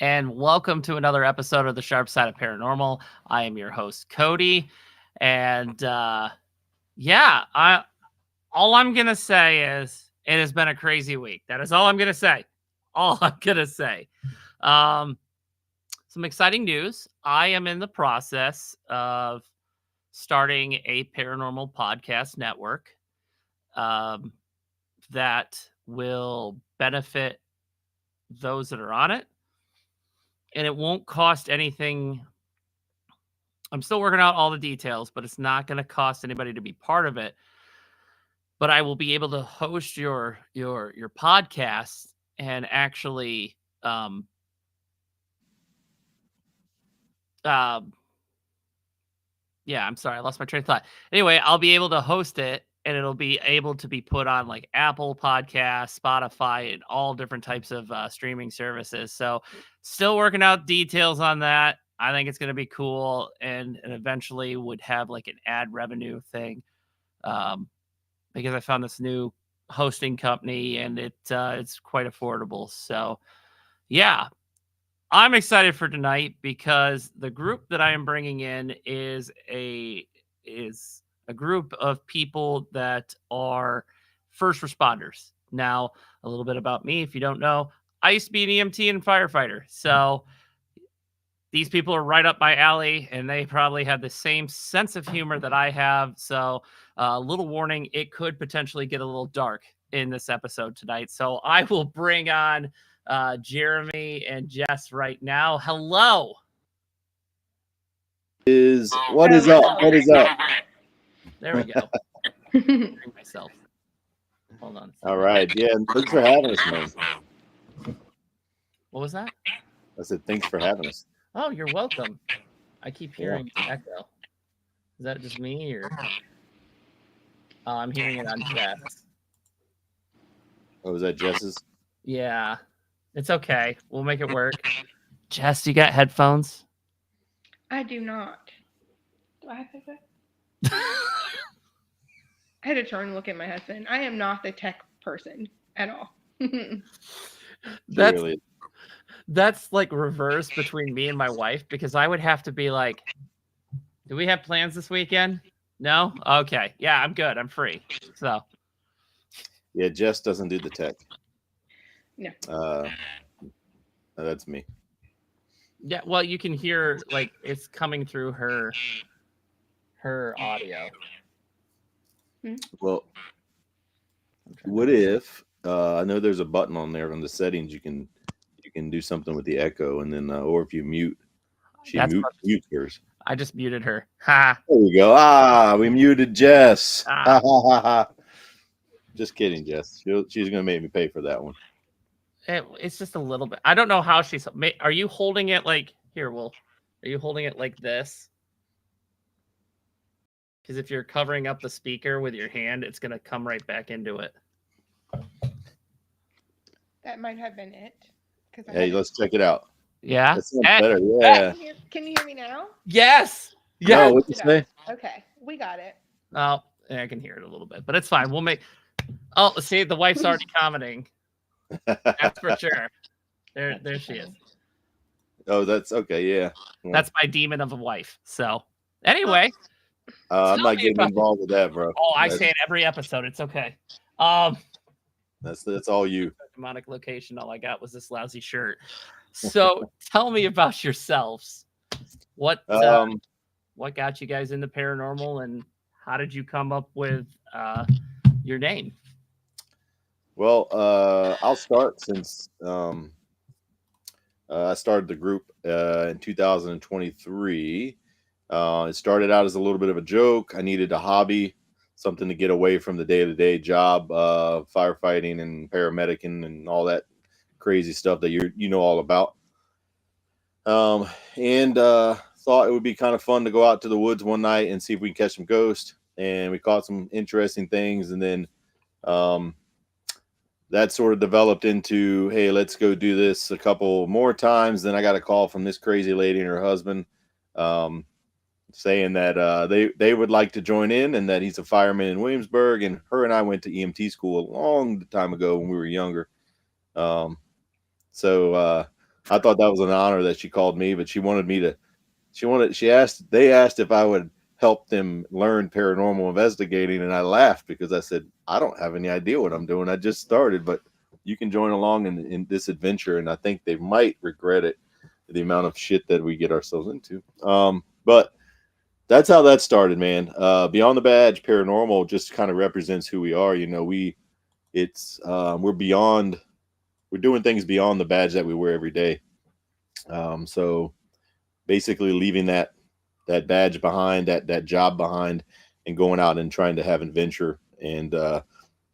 and welcome to another episode of the Sharp Side of Paranormal. I am your host, Cody, and all I'm gonna say is it has been a crazy week. That is all I'm gonna say. Some exciting news. I am in the process of starting a paranormal podcast network that will benefit those that are on it, and it won't cost anything. I'm still working out all the details, but it's not going to cost anybody to be part of it. But I will be able to host your podcast and actually I'm sorry, I lost my train of thought. Anyway, I'll be able to host it, and it'll be able to be put on like Apple Podcasts, Spotify, and all different types of streaming services. So still working out details on that. I think it's going to be cool, and eventually would have like an ad revenue thing because I found this new hosting company, and it's quite affordable. So yeah, I'm excited for tonight because the group that I am bringing in is a group of people that are first responders. Now, a little bit about me, if you don't know, I used to be an EMT and firefighter. So these people are right up my alley, and they probably have the same sense of humor that I have. So a little warning, it could potentially get a little dark in this episode tonight. So I will bring on Jeremy and Jess right now. Hello. What is up? There we go. Bring myself. Hold on. All right. Yeah. Thanks for having us, man. What was that? I said, thanks for having us. Oh, you're welcome. I keep hearing echo. Is that just me or? Oh, I'm hearing it on Jess. Oh, was that Jess's? Yeah. It's okay. We'll make it work. Jess, you got headphones? I do not. Do I have headphones? I had to turn and look at my husband. I am not the tech person at all. That's like reverse between me and my wife, because I would have to be like, do we have plans this weekend? No? Okay. Yeah, I'm good. I'm free. So. Yeah, Jess doesn't do the tech. No. That's me. Yeah, well, you can hear like it's coming through her audio. Well, what if I know there's a button on there on the settings you can do something with the echo, and then or if you mute, mutes hers. I just muted her. Ha! There we go. We muted Jess. Ha ha ha ha. Just kidding, Jess. She's gonna make me pay for that one. It's just a little bit. I don't know how she's. Are you holding it like here? Well, are you holding it like this? Because if you're covering up the speaker with your hand, it's gonna come right back into it. That might have been it. Hey, let's check it out. Yeah, that sounds better. Yeah. Can you hear me now? Yes. Yeah. No, what'd you say? Okay, we got it. Oh, yeah, I can hear it a little bit, but it's fine. We'll make. Oh, see, the wife's already commenting. That's for sure. There she is. Oh, that's okay. Yeah. That's my demon of a wife. So, anyway. I'm not getting involved with that, bro. Oh, I say it every episode. It's okay. That's all you. Demonic location. All I got was this lousy shirt. So, tell me about yourselves. What got you guys into paranormal, and how did you come up with your name? Well, I'll start since I started the group in 2023. It started out as a little bit of a joke. I needed a hobby, something to get away from the day-to-day job, firefighting and paramedicing and all that crazy stuff that you know all about. And thought it would be kind of fun to go out to the woods one night and see if we can catch some ghosts. And we caught some interesting things. And then that sort of developed into, hey, let's go do this a couple more times. Then I got a call from this crazy lady and her husband saying that they would like to join in, and that he's a fireman in Williamsburg. And her and I went to EMT school a long time ago when we were younger. So I thought that was an honor that she called me, but they asked if I would help them learn paranormal investigating, and I laughed because I said, I don't have any idea what I'm doing. I just started, but you can join along in this adventure, and I think they might regret it, the amount of shit that we get ourselves into. But that's how that started, man. Beyond the Badge Paranormal just kind of represents who we are. You know, we're doing things beyond the badge that we wear every day. So basically leaving that badge behind, that job behind, and going out and trying to have adventure. And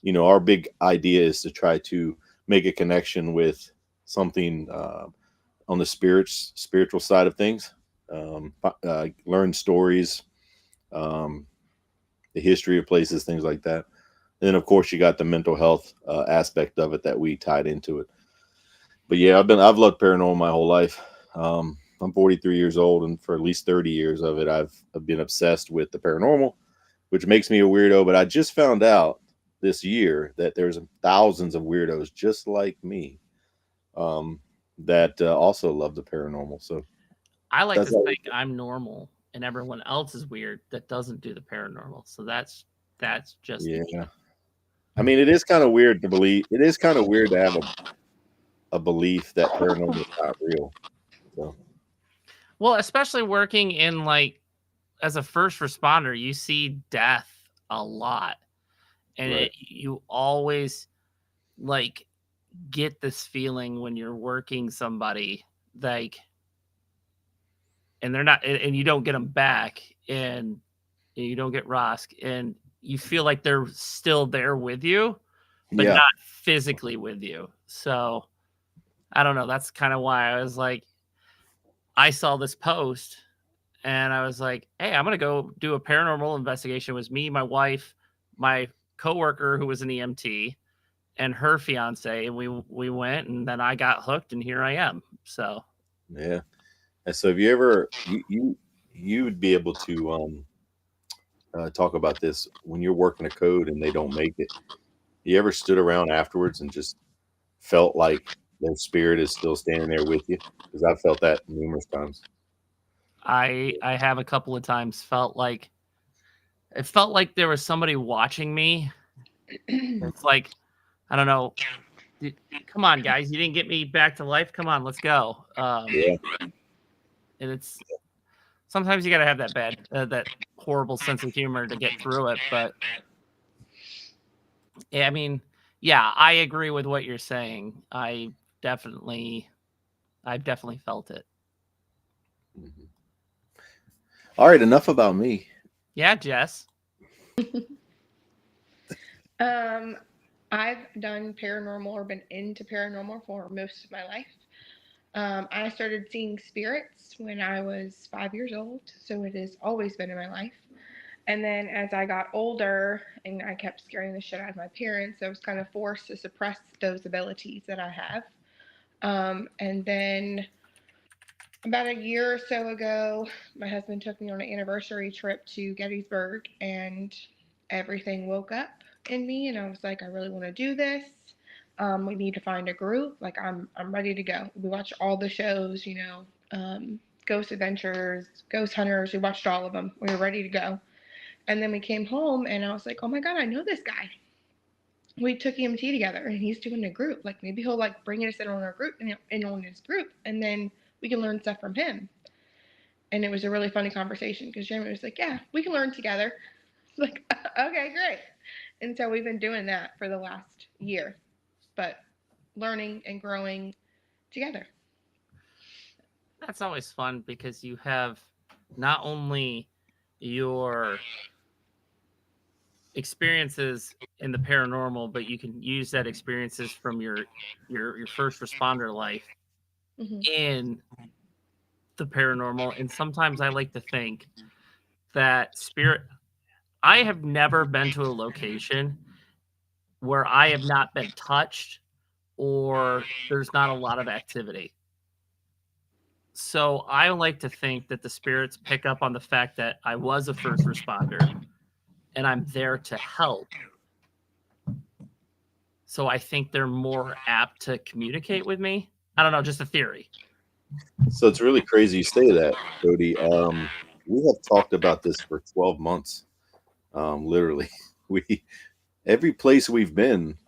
you know, our big idea is to try to make a connection with something on the spiritual side of things. Learn stories, the history of places, things like that. And then of course you got the mental health aspect of it that we tied into it. But yeah, I've loved paranormal my whole life. I'm 43 years old, and for at least 30 years of it, I've been obsessed with the paranormal, which makes me a weirdo. But I just found out this year that there's thousands of weirdos just like me that also love the paranormal. So I like that's to how- think I'm normal and everyone else is weird that doesn't do the paranormal. So that's just me. yeah. I mean, it is kind of weird to believe. It is kind of weird to have a belief that paranormal is not real. So Well, especially working in like as a first responder, you see death a lot. And Right. you always like get this feeling when you're working somebody like, and they're not, and you don't get them back, and you don't get Rosk, and you feel like they're still there with you, but yeah, not physically with you. So I don't know. That's kind of why I was like, I saw this post and I was like, hey, I'm going to go do a paranormal investigation. It was me, my wife, my coworker who was an EMT, and her fiance. And we went, and then I got hooked, and here I am. So yeah. And so, have you ever you would be able to talk about this when you're working a code and they don't make it? You ever stood around afterwards and just felt like their spirit is still standing there with you? Because I've felt that numerous times. I have a couple of times felt like there was somebody watching me. It's like, I don't know. Come on, guys. You didn't get me back to life. Come on, let's go. Yeah, And it's sometimes you got to have that horrible sense of humor to get through it. But yeah, I mean, yeah, I agree with what you're saying. I've definitely felt it. Mhm. All right, enough about me. Yeah, Jess. I've done paranormal or been into paranormal for most of my life. I started seeing spirits when I was 5 years old, so it has always been in my life. And then as I got older and I kept scaring the shit out of my parents, I was kind of forced to suppress those abilities that I have. And then about a year or so ago, my husband took me on an anniversary trip to Gettysburg, and everything woke up in me, and I was like, I really want to do this. We need to find a group. Like I'm ready to go. We watched all the shows, Ghost Adventures, Ghost Hunters. We watched all of them. We were ready to go. And then we came home, and I was like, oh my God, I know this guy. We took EMT together, and he's doing a group. Like maybe he'll like bring us in on our group and in on his group, and then we can learn stuff from him. And it was a really funny conversation because Jeremy was like, yeah, we can learn together. Like, okay, great. And so we've been doing that for the last year, but learning and growing together. That's always fun because you have not only your experiences in the paranormal, but you can use that experiences from your first responder life in the paranormal. And sometimes I like to think that I have never been to a location where I have not been touched or there's not a lot of activity. So I like to think that the spirits pick up on the fact that I was a first responder and I'm there to help. So I think they're more apt to communicate with me. I don't know, just a theory. So it's really crazy you say that, Cody. We have talked about this for 12 months. Literally, we every place we've been.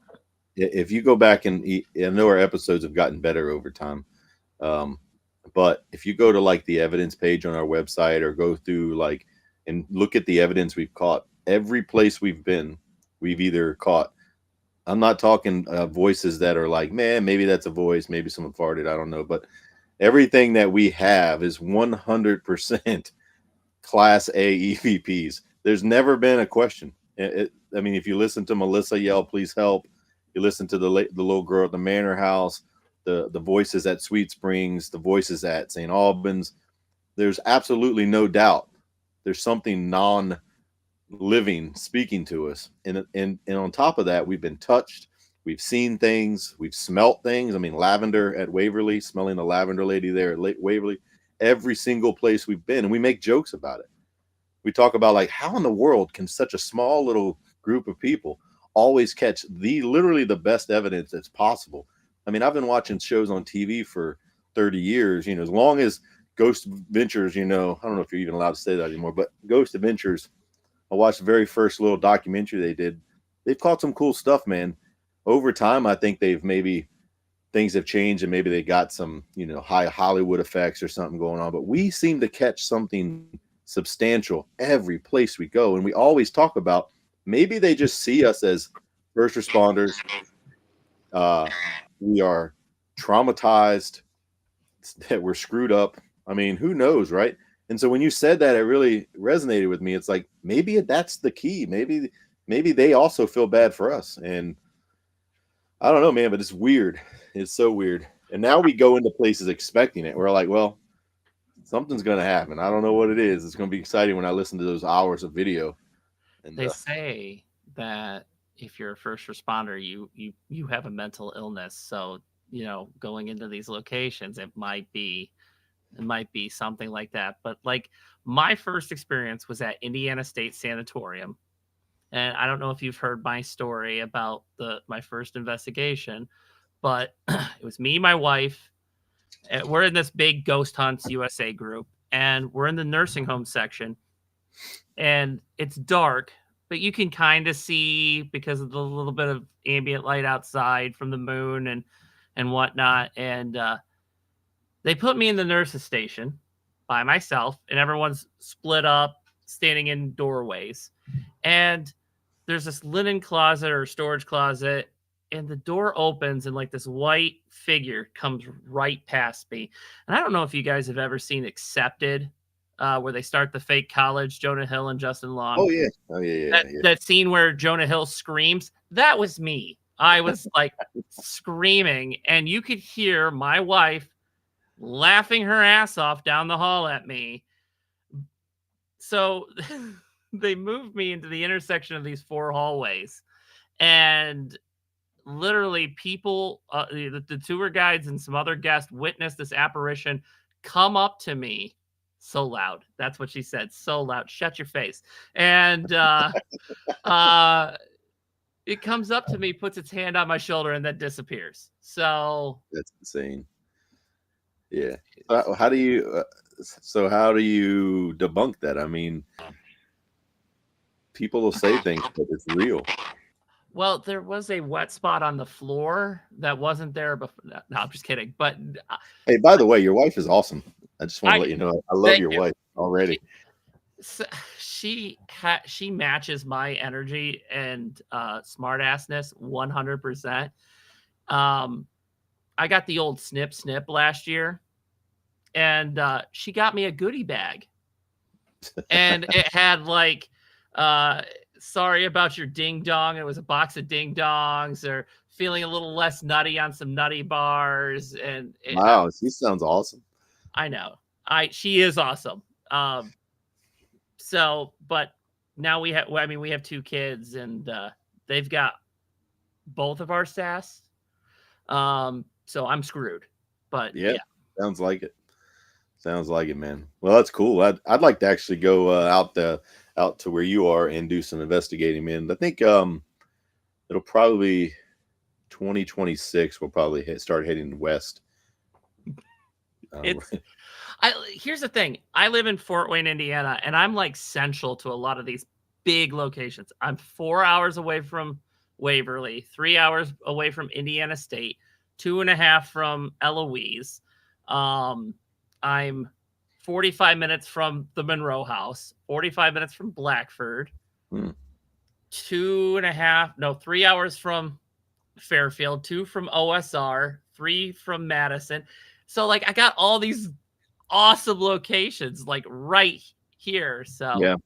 If you go back and I know our episodes have gotten better over time, but if you go to like the evidence page on our website or go through like and look at the evidence we've caught, every place we've been, we've either caught. I'm not talking voices that are like, man, maybe that's a voice, maybe someone farted, I don't know, but everything that we have is 100% Class A EVPs. There's never been a question. I mean, if you listen to Melissa yell, "Please help," you listen to the little girl at the Manor House, the voices at Sweet Springs, the voices at St. Albans. There's absolutely no doubt. There's something non-living speaking to us, and on top of that, we've been touched. We've seen things. We've smelt things. I mean, lavender at Waverly, smelling the lavender lady there at Waverly. Every single place we've been, and we make jokes about it. We talk about like, how in the world can such a small little group of people always catch literally the best evidence that's possible? I mean, I've been watching shows on TV for 30 years, as long as Ghost Adventures, I don't know if you're even allowed to say that anymore, but Ghost Adventures, I watched the very first little documentary they did. They've caught some cool stuff, man. Over time, I think things have changed and maybe they got some, high Hollywood effects or something going on, but we seem to catch something substantial every place we go. And we always talk about maybe they just see us as first responders. We are traumatized, that we're screwed up. I mean, who knows, right? And so when you said that, it really resonated with me. It's like, maybe that's the key. Maybe they also feel bad for us. And I don't know, man, but it's weird. It's so weird. And now we go into places expecting it. We're like, well, something's going to happen. I don't know what it is. It's going to be exciting when I listen to those hours of video. And they say that if you're a first responder, you have a mental illness. So, going into these locations, it might be something like that. But like my first experience was at Indiana State Sanatorium. And I don't know if you've heard my story about my first investigation, but it was me, my wife. We're in this big Ghost Hunts USA group, and we're in the nursing home section. And it's dark, but you can kind of see because of the little bit of ambient light outside from the moon and whatnot. And they put me in the nurse's station by myself, and everyone's split up, standing in doorways. And there's this linen closet or storage closet, and the door opens and like this white figure comes right past me. And I don't know if you guys have ever seen Accepted, where they start the fake college, Jonah Hill and Justin Long. Oh yeah. That scene where Jonah Hill screams, that was me. I was like screaming, and you could hear my wife laughing her ass off down the hall at me. So they moved me into the intersection of these 4 hallways, and literally people, the tour guides and some other guests witnessed this apparition come up to me. So loud. That's what she said. So loud. Shut your face. And it comes up to me, puts its hand on my shoulder, and then disappears. So that's insane. Yeah. How do you debunk that? I mean, people will say things, but it's real. Well, there was a wet spot on the floor that wasn't there before. No, I'm just kidding. But hey, by the way, your wife is awesome. I just want to let you know I love your wife already. She matches my energy and smart assness 100%. I got the old snip last year, and she got me a goodie bag, and it had like sorry about your ding dong. It was a box of ding dongs, or feeling a little less nutty on some nutty bars. And wow, she sounds awesome. I know. She is awesome. So, but now we have 2 kids, and they've got both of our sass. So I'm screwed. But yeah. Sounds like it. Sounds like it, man. Well, that's cool. I'd like to actually go out to where you are and do some investigating, man. I think it'll probably 2026. We'll probably start heading west It's here's the thing. I live in Fort Wayne, Indiana, and I'm like central to a lot of these big locations. I'm 4 hours away from Waverly, 3 hours away from Indiana State, 2.5 from Eloise. I'm 45 minutes from the Monroe House, 45 minutes from Blackford, 3 hours from Fairfield, 2 from OSR, 3 from Madison. So like I got all these awesome locations like right here. So yeah.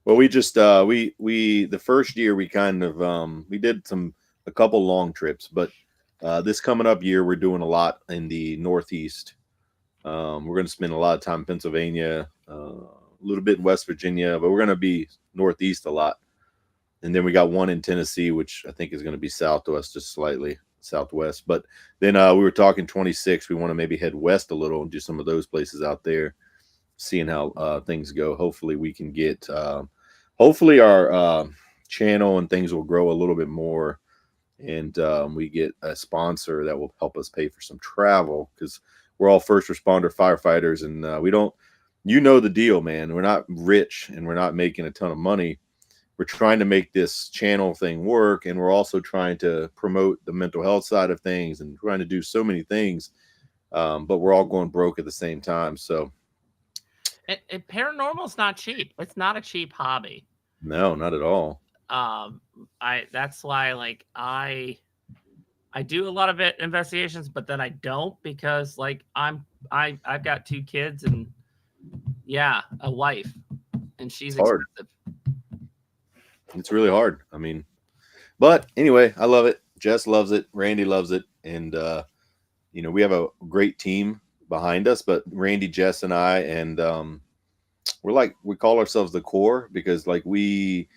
Well, we just we the first year we kind of we did a couple long trips, but this coming up year we're doing a lot in the Northeast. We're going to spend a lot of time in Pennsylvania, a little bit in West Virginia, but we're going to be Northeast a lot. And then we got one in Tennessee, which I think is going to be Southwest, just slightly Southwest. But then we were talking 26. We want to maybe head west a little and do some of those places out there, seeing how things go. Hopefully we can get, hopefully our channel and things will grow a little bit more. And we get a sponsor that will help us pay for some travel, because we're all first responder firefighters. And we don't, you know the deal, man. We're not rich and we're not making a ton of money. We're trying to make this channel thing work, and we're also trying to promote the mental health side of things and trying to do so many things, but we're all going broke at the same time. So paranormal is not cheap. It's not a cheap hobby. No, not at all. That's why like I do a lot of investigations, but then I don't, because like I've got 2 kids and a wife, and she's expensive. It's really hard. I mean, but anyway, I love it. Jess loves it. Randy loves it. And, we have a great team behind us, but Randy, Jess, and I, and we call ourselves the core, because like we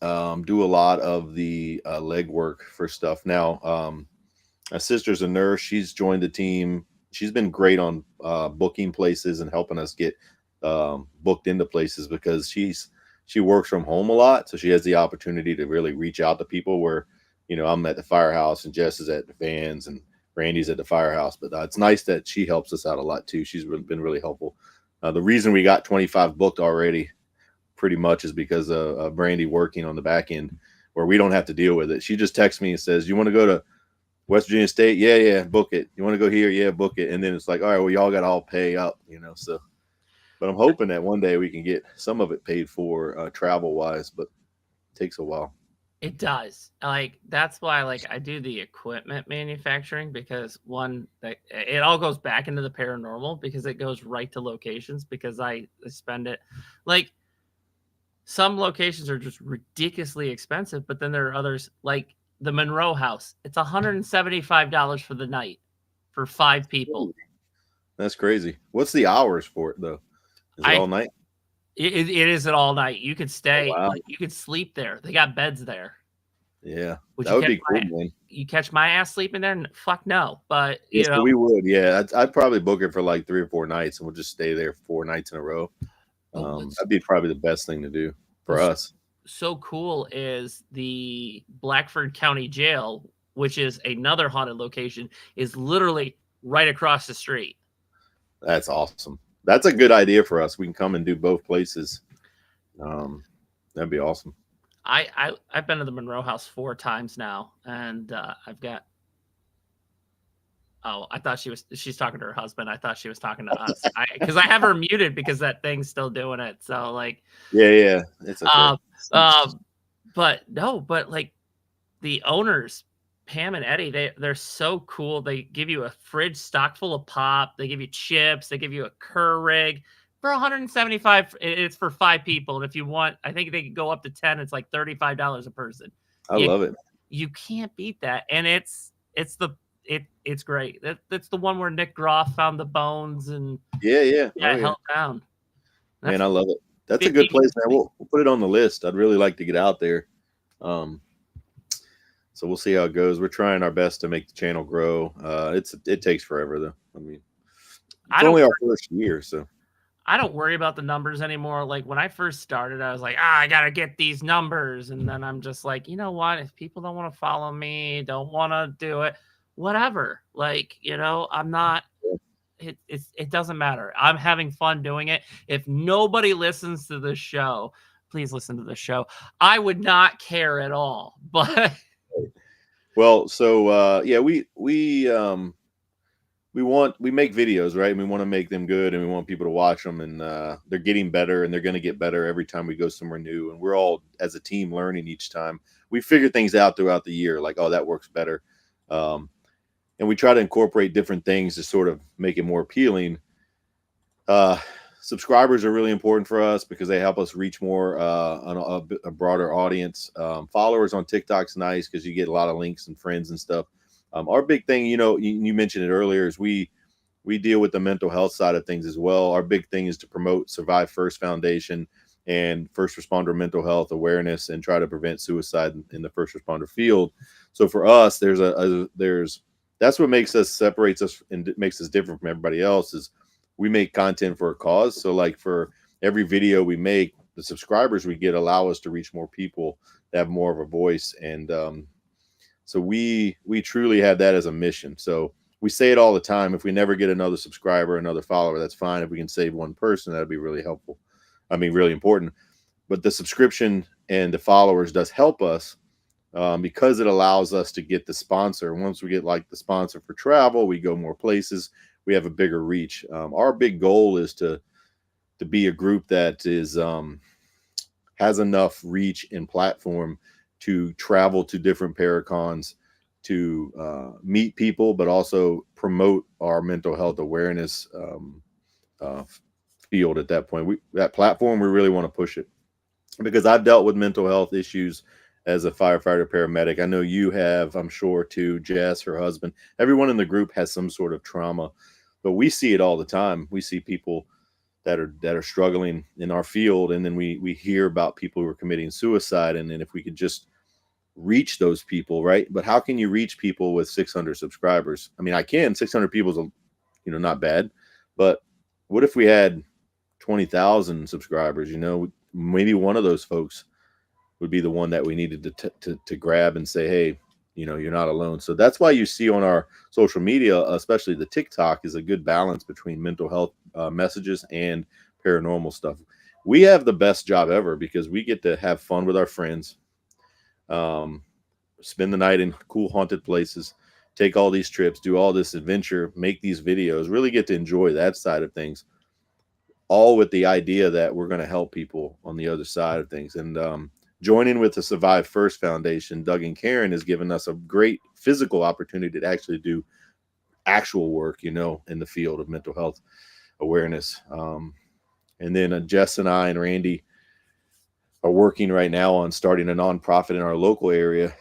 do a lot of the legwork for stuff. Now, my sister's a nurse. She's joined the team. She's been great on booking places and helping us get booked into places, because she works from home a lot, so she has the opportunity to really reach out to people where, I'm at the firehouse and Jess is at the vans and Randy's at the firehouse. But it's nice that she helps us out a lot too. She's been really helpful. The reason we got 25 booked already pretty much is because of Randy working on the back end, where we don't have to deal with it. She just texts me and says, "You want to go to West Virginia State? Yeah, book it. You want to go here? Yeah, book it." And then it's like, all right, well, y'all got to all pay up, so. But I'm hoping that one day we can get some of it paid for travel wise, but it takes a while. It does. Like, that's why like I do the equipment manufacturing, because it all goes back into the paranormal, because it goes right to locations, because I spend it like some locations are just ridiculously expensive, but then there are others like the Monroe House. It's $175 for the night for 5 people. That's crazy. What's the hours for it though? Is it all night? It is an all night. You could stay. Oh, wow. Like, you could sleep there. They got beds there. Yeah, that would be cool, man. You catch my ass sleeping there? Fuck no. But yes, we would. Yeah, I'd probably book it for like 3 or 4 nights, and we'll just stay there 4 nights in a row. That'd be probably the best thing to do for us. So cool is the Blackford County Jail, which is another haunted location, is literally right across the street. That's awesome. That's a good idea for us. We can come and do both places. That'd be awesome. I've been to the Monroe House 4 times now, and I've got. Oh, I thought she's talking to her husband. I thought she was talking to us, because I have her muted because that thing's still doing it. So like, yeah, it's okay. But like the owners, Pam and Eddie, they're so cool. They give you a fridge stocked full of pop. They give you chips. They give you a Kerr rig for $175. It's for 5 people, and if you want, I think they can go up to 10. It's like $35 a person. I love it. You can't beat that, and it's great. That's the one where Nick Groff found the bones and held down. Man, I love it. That's a good place, man. We'll put it on the list. I'd really like to get out there. So we'll see how it goes. We're trying our best to make the channel grow. It takes forever though. I mean, it's only our first year, so I don't worry about the numbers anymore. Like when I first started, I was like, I gotta get these numbers, and then I'm just like, you know what? If people don't want to follow me, don't want to do it, whatever. Like, I'm not. it doesn't matter. I'm having fun doing it. If nobody listens to the show, please listen to the show. I would not care at all. But well, so yeah, we make videos, right? And we want to make them good, and we want people to watch them, and they're getting better, and they're going to get better every time we go somewhere new, and we're all as a team learning each time. We figure things out throughout the year, like, oh, that works better. And we try to incorporate different things to sort of make it more appealing. Subscribers are really important for us because they help us reach more on a broader audience. Followers on TikTok's nice because you get a lot of links and friends and stuff. Our big thing, you mentioned it earlier, is we deal with the mental health side of things as well. Our big thing is to promote Survive First Foundation and first responder mental health awareness and try to prevent suicide in the first responder field. So for us, that's what separates us and makes us different from everybody else, is we make content for a cause. So like for every video we make, the subscribers we get allow us to reach more people that have more of a voice. And so we truly have that as a mission. So we say it all the time. If we never get another subscriber, another follower, that's fine. If we can save one person, that'd be really helpful. I mean, really important. But the subscription and the followers does help us because it allows us to get the sponsor. Once we get like the sponsor for travel, we go more places. We have a bigger reach. Our big goal is to be a group that is has enough reach and platform to travel to different paracons, to meet people, but also promote our mental health awareness field. At that point, that platform, we really want to push it, because I've dealt with mental health issues as a firefighter paramedic. I know you have, I'm sure, too. Jess, her husband, everyone in the group has some sort of trauma, but we see it all the time. We see people that are struggling in our field, and then we hear about people who are committing suicide. And then if we could just reach those people, right? But how can you reach people with 600 subscribers? I mean, I can. 600 people is, not bad, but what if we had 20,000 subscribers? Maybe one of those folks would be the one that we needed to grab and say, hey, you're not alone. So that's why you see on our social media, especially the TikTok, is a good balance between mental health messages and paranormal stuff. We have the best job ever because we get to have fun with our friends, spend the night in cool haunted places, take all these trips, do all this adventure, make these videos, really get to enjoy that side of things, all with the idea that we're going to help people on the other side of things. And joining with the Survive First Foundation, Doug and Karen, has given us a great physical opportunity to actually do actual work, in the field of mental health awareness. And then Jess and I and Randy are working right now on starting a nonprofit in our local area.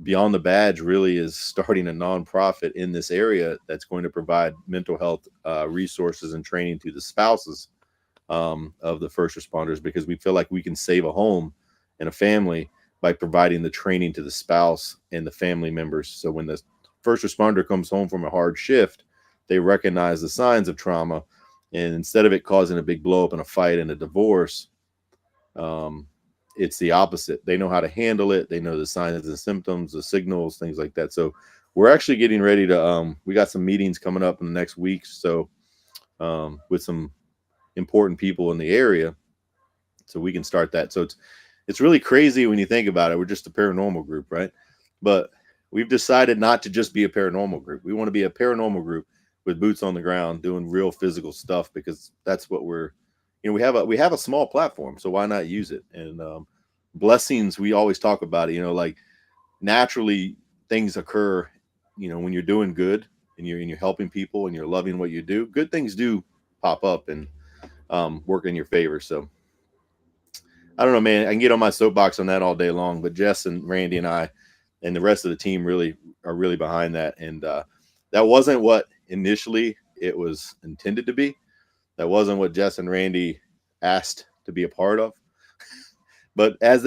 Beyond the Badge really is starting a nonprofit in this area that's going to provide mental health resources and training to the spouses of the first responders, because we feel like we can save a home and a family by providing the training to the spouse and the family members. So when the first responder comes home from a hard shift, they recognize the signs of trauma, and instead of it causing a big blow up and a fight and a divorce, it's the opposite. They know how to handle it. They know the signs and symptoms, the signals, things like that. So we're actually getting ready to, we got some meetings coming up in the next week. So with some important people in the area, so we can start that. So it's really crazy when you think about it. We're just a paranormal group, right? But we've decided not to just be a paranormal group. We want to be a paranormal group with boots on the ground, doing real physical stuff, because that's what we're, we have a small platform, so why not use it? And blessings, we always talk about it, like naturally things occur, when you're doing good and you're helping people and you're loving what you do, good things do pop up and work in your favor. So I don't know, man, I can get on my soapbox on that all day long, but Jess and Randy and I and the rest of the team are really behind that. And that wasn't what initially it was intended to be. That wasn't what Jess and Randy asked to be a part of. But as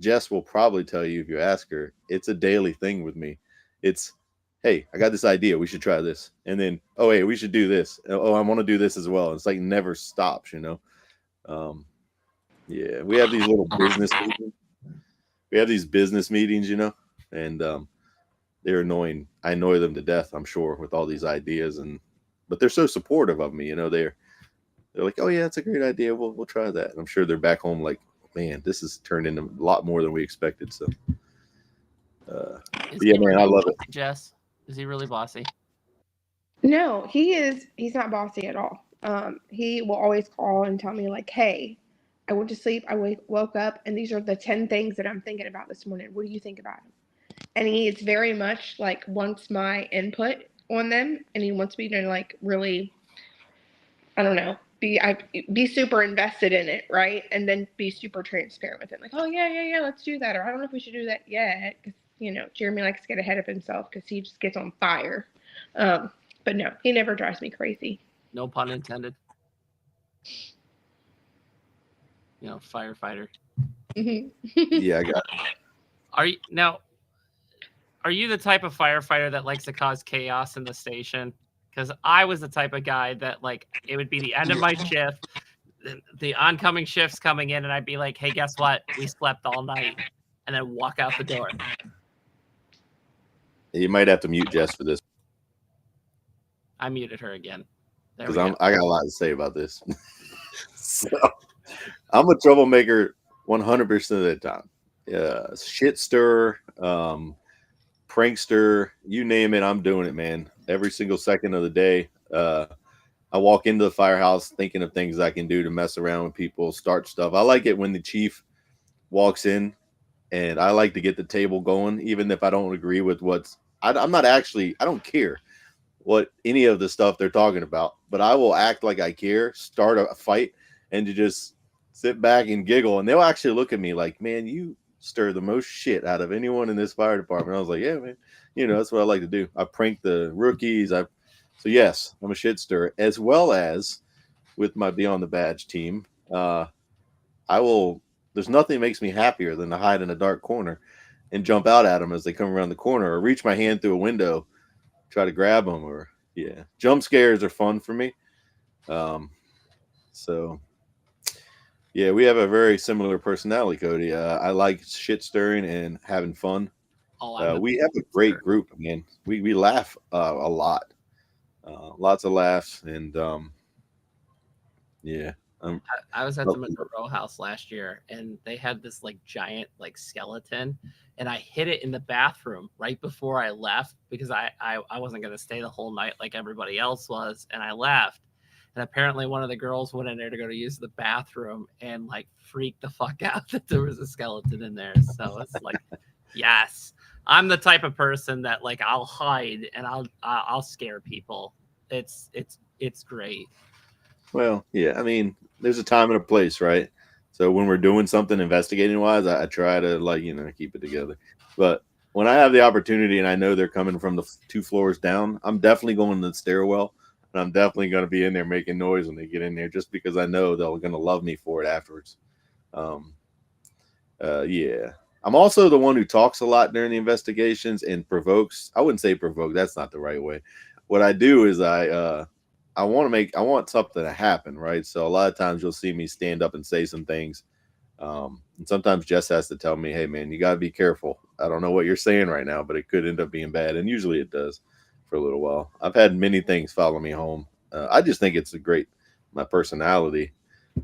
Jess will probably tell you if you ask her, it's a daily thing with me. It's, hey, I got this idea, we should try this. And then, oh, hey, we should do this. Oh, I want to do this as well. It's like never stops, Yeah, we have these little business meetings. We have these business meetings, and they're annoying. I annoy them to death, I'm sure, with all these ideas, and but they're so supportive of me. They're like, oh yeah, that's a great idea. We'll try that. And I'm sure they're back home like, man, this has turned into a lot more than we expected. So, yeah, man, I love it. Jess, is he really bossy? No, he's not bossy at all. He will always call and tell me like, hey, I went to sleep, woke up, and these are the 10 things that I'm thinking about this morning. What do you think about them? And he is very much like wants my input on them, and he wants me to like really, I don't know, be super invested in it, right? And then be super transparent with it, like, oh yeah, let's do that, or I don't know if we should do that yet, because Jeremy likes to get ahead of himself because he just gets on fire. But no, he never drives me crazy. No pun intended. Firefighter. Yeah, I got it. Are you the type of firefighter that likes to cause chaos in the station? Because I was the type of guy that, like, it would be the end of my shift, the oncoming shift's coming in, and I'd be like, hey, guess what? We slept all night, and then walk out the door. You might have to mute Jess for this. I muted her again. Because I got a lot to say about this. So, I'm a troublemaker 100% of the time. Shit stir, prankster, you name it, I'm doing it, man. Every single second of the day. I walk into the firehouse thinking of things I can do to mess around with people, start stuff. I like it when the chief walks in, and I like to get the table going, even if I don't agree with I don't care what any of the stuff they're talking about, but I will act like I care, start a fight, and to just sit back and giggle. And they'll actually look at me like, man, you stir the most shit out of anyone in this fire department. I was like, yeah, man, that's what I like to do. I prank the rookies. So yes, I'm a shit stirrer, as well as with my Beyond the Badge team. There's nothing makes me happier than to hide in a dark corner and jump out at them as they come around the corner, or reach my hand through a window, try to grab them, or jump scares are fun for me. So yeah, we have a very similar personality, Cody. I like shit stirring and having fun. We have a great group, man. We laugh a lot, lots of laughs, and I was at the Monroe house last year, and they had this like giant like skeleton, and I hid it in the bathroom right before I left because I wasn't going to stay the whole night like everybody else was, and I left. And apparently one of the girls went in there to go to use the bathroom and like freaked the fuck out that there was a skeleton in there. So it's like, yes, I'm the type of person that like I'll hide and I'll scare people. It's great. Well, yeah, I mean, there's a time and a place, right? So when we're doing something investigating wise, I try to keep it together. But when I have the opportunity and I know they're coming from the 2 floors down, I'm definitely going to the stairwell. And I'm definitely going to be in there making noise when they get in there, just because I know they're going to love me for it afterwards. Yeah. I'm also the one who talks a lot during the investigations and provokes. I wouldn't say provoke. That's not the right way. What I do is I want something to happen, right? So a lot of times you'll see me stand up and say some things. And sometimes Jess has to tell me, hey, man, you got to be careful. I don't know what you're saying right now, but it could end up being bad. And usually it does. For a little while. I've had many things follow me home. I just think it's my personality.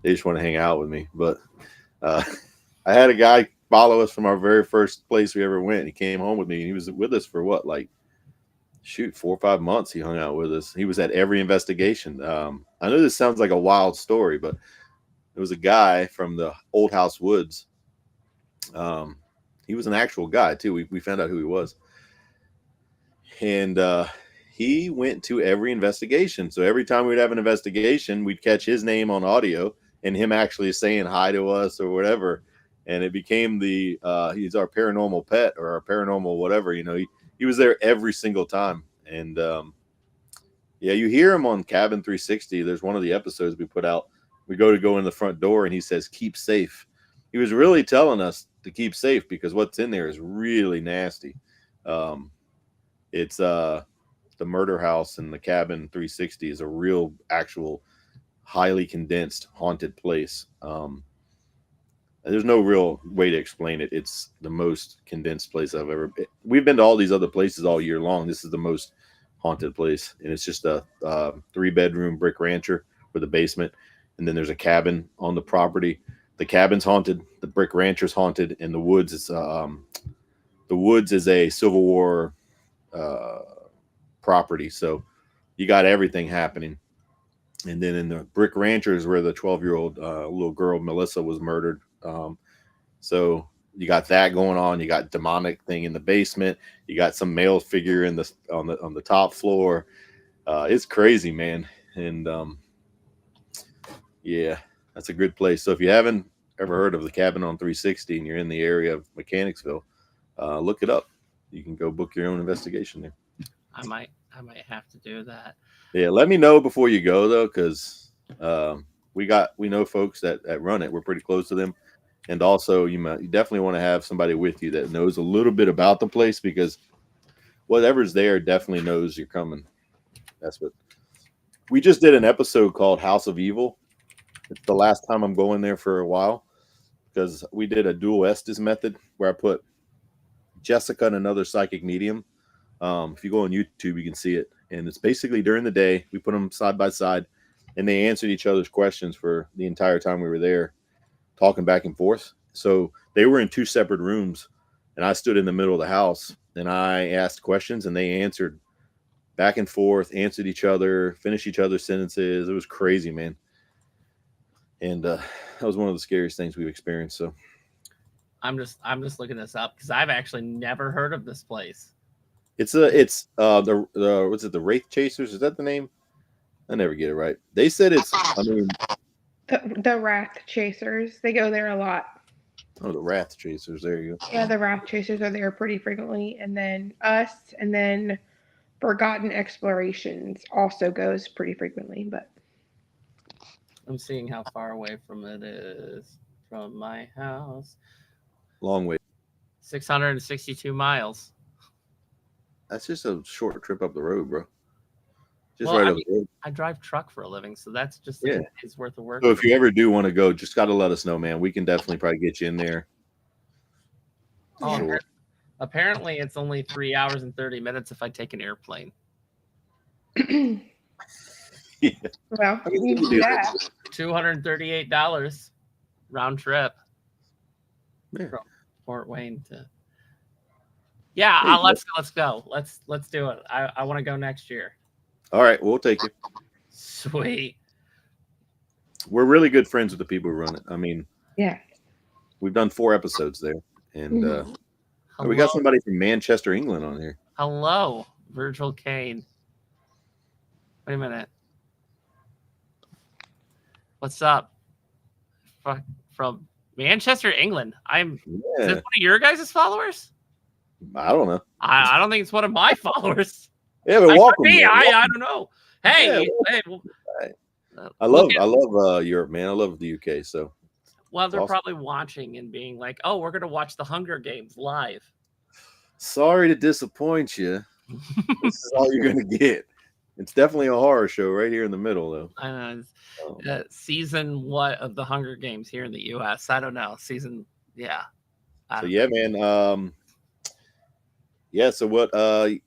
They just want to hang out with me. But I had a guy follow us from our very first place we ever went. He came home with me, and he was with us for 4 or 5 months. He hung out with us. He was at every investigation. I know this sounds like a wild story, but there was a guy from the Old House Woods. He was an actual guy too. We found out who he was. And he went to every investigation. So every time we'd have an investigation, we'd catch his name on audio and him actually saying hi to us or whatever. And it became he's our paranormal pet or our paranormal whatever. He was there every single time. And you hear him on Cabin 360. There's one of the episodes we put out. We go in the front door and he says, keep safe. He was really telling us to keep safe because what's in there is really nasty. It's the murder house, and the Cabin 360 is a real, actual, highly condensed haunted place. There's no real way to explain it. It's the most condensed place I've ever been. We've been to all these other places all year long. This is the most haunted place, and it's just a 3-bedroom brick rancher with a basement, and then there's a cabin on the property. The cabin's haunted, the brick rancher's haunted, and the woods is a Civil War property. So you got everything happening. And then in the brick rancher is where the 12-year-old little girl Melissa was murdered. So you got that going on. You got demonic thing in the basement. You got some male figure on the top floor. It's crazy, man. And yeah, that's a good place. So if you haven't ever heard of the Cabin on 360 and you're in the area of Mechanicsville, look it up. You can go book your own investigation there. I might have to do that. Yeah, let me know before you go though, because we know folks that run it. We're pretty close to them, and also you definitely want to have somebody with you that knows a little bit about the place, because whatever's there definitely knows you're coming. That's what we just did an episode called House of Evil. It's the last time I'm going there for a while, because we did a dual Estes method where I put Jessica and another psychic medium. If you go on YouTube, you can see it. And it's basically during the day, we put them side by side, and they answered each other's questions for the entire time we were there, talking back and forth. So they were in 2 separate rooms, and I stood in the middle of the house, and I asked questions, and they answered back and forth, answered each other, finished each other's sentences. It was crazy, man. And that was one of the scariest things we've experienced. So I'm just looking this up because I've actually never heard of this place. It's the what's it, the Wraith Chasers? Is that the name? I never get it right. They said it's, I mean, the Wrath Chasers. They go there a lot. Oh, the Wrath Chasers. There you go. Yeah, the Wrath Chasers are there pretty frequently, and then us, and then Forgotten Explorations also goes pretty frequently. But I'm seeing how far away from it is from my house. Long way. 662 miles. That's just a short trip up the road, bro. Just Well, right I up mean, the road. I drive truck for a living, so that's just Yeah. a day's worth of work. So if you ever do want to go, just got to let us know, man. We can definitely probably get you in there. Oh, Sure. apparently it's only 3 hours and 30 minutes if I take an airplane. Yeah. well, I mean, you can do that. $238 round trip Yeah. from Fort Wayne to. Yeah, There you go. let's go. Let's do it. I want to go next year. All right, we'll take you. Sweet. We're really good friends with the people who run it. I mean, Yeah. we've done 4 episodes there, and Hello, we got somebody from Manchester, England, on here. hello, Virgil Kane. Wait a minute. What's up? From Manchester, England. Is Yeah, this one of your guys' followers? I don't know. I don't think it's one of my followers. Yeah, but Like, for welcome. me, man. I don't know. Hey, Yeah, hey. Well, I look love at- Europe, man. I love the UK. So well, they're awesome. probably watching and being like, "Oh, we're gonna watch the Hunger Games live." sorry to disappoint you. This is all you're gonna get. It's definitely a horror show right here in the middle, though. I know. Oh. Season what of the Hunger Games here in the U.S.? I don't know. Season, yeah. So yeah, man. Yeah. So what?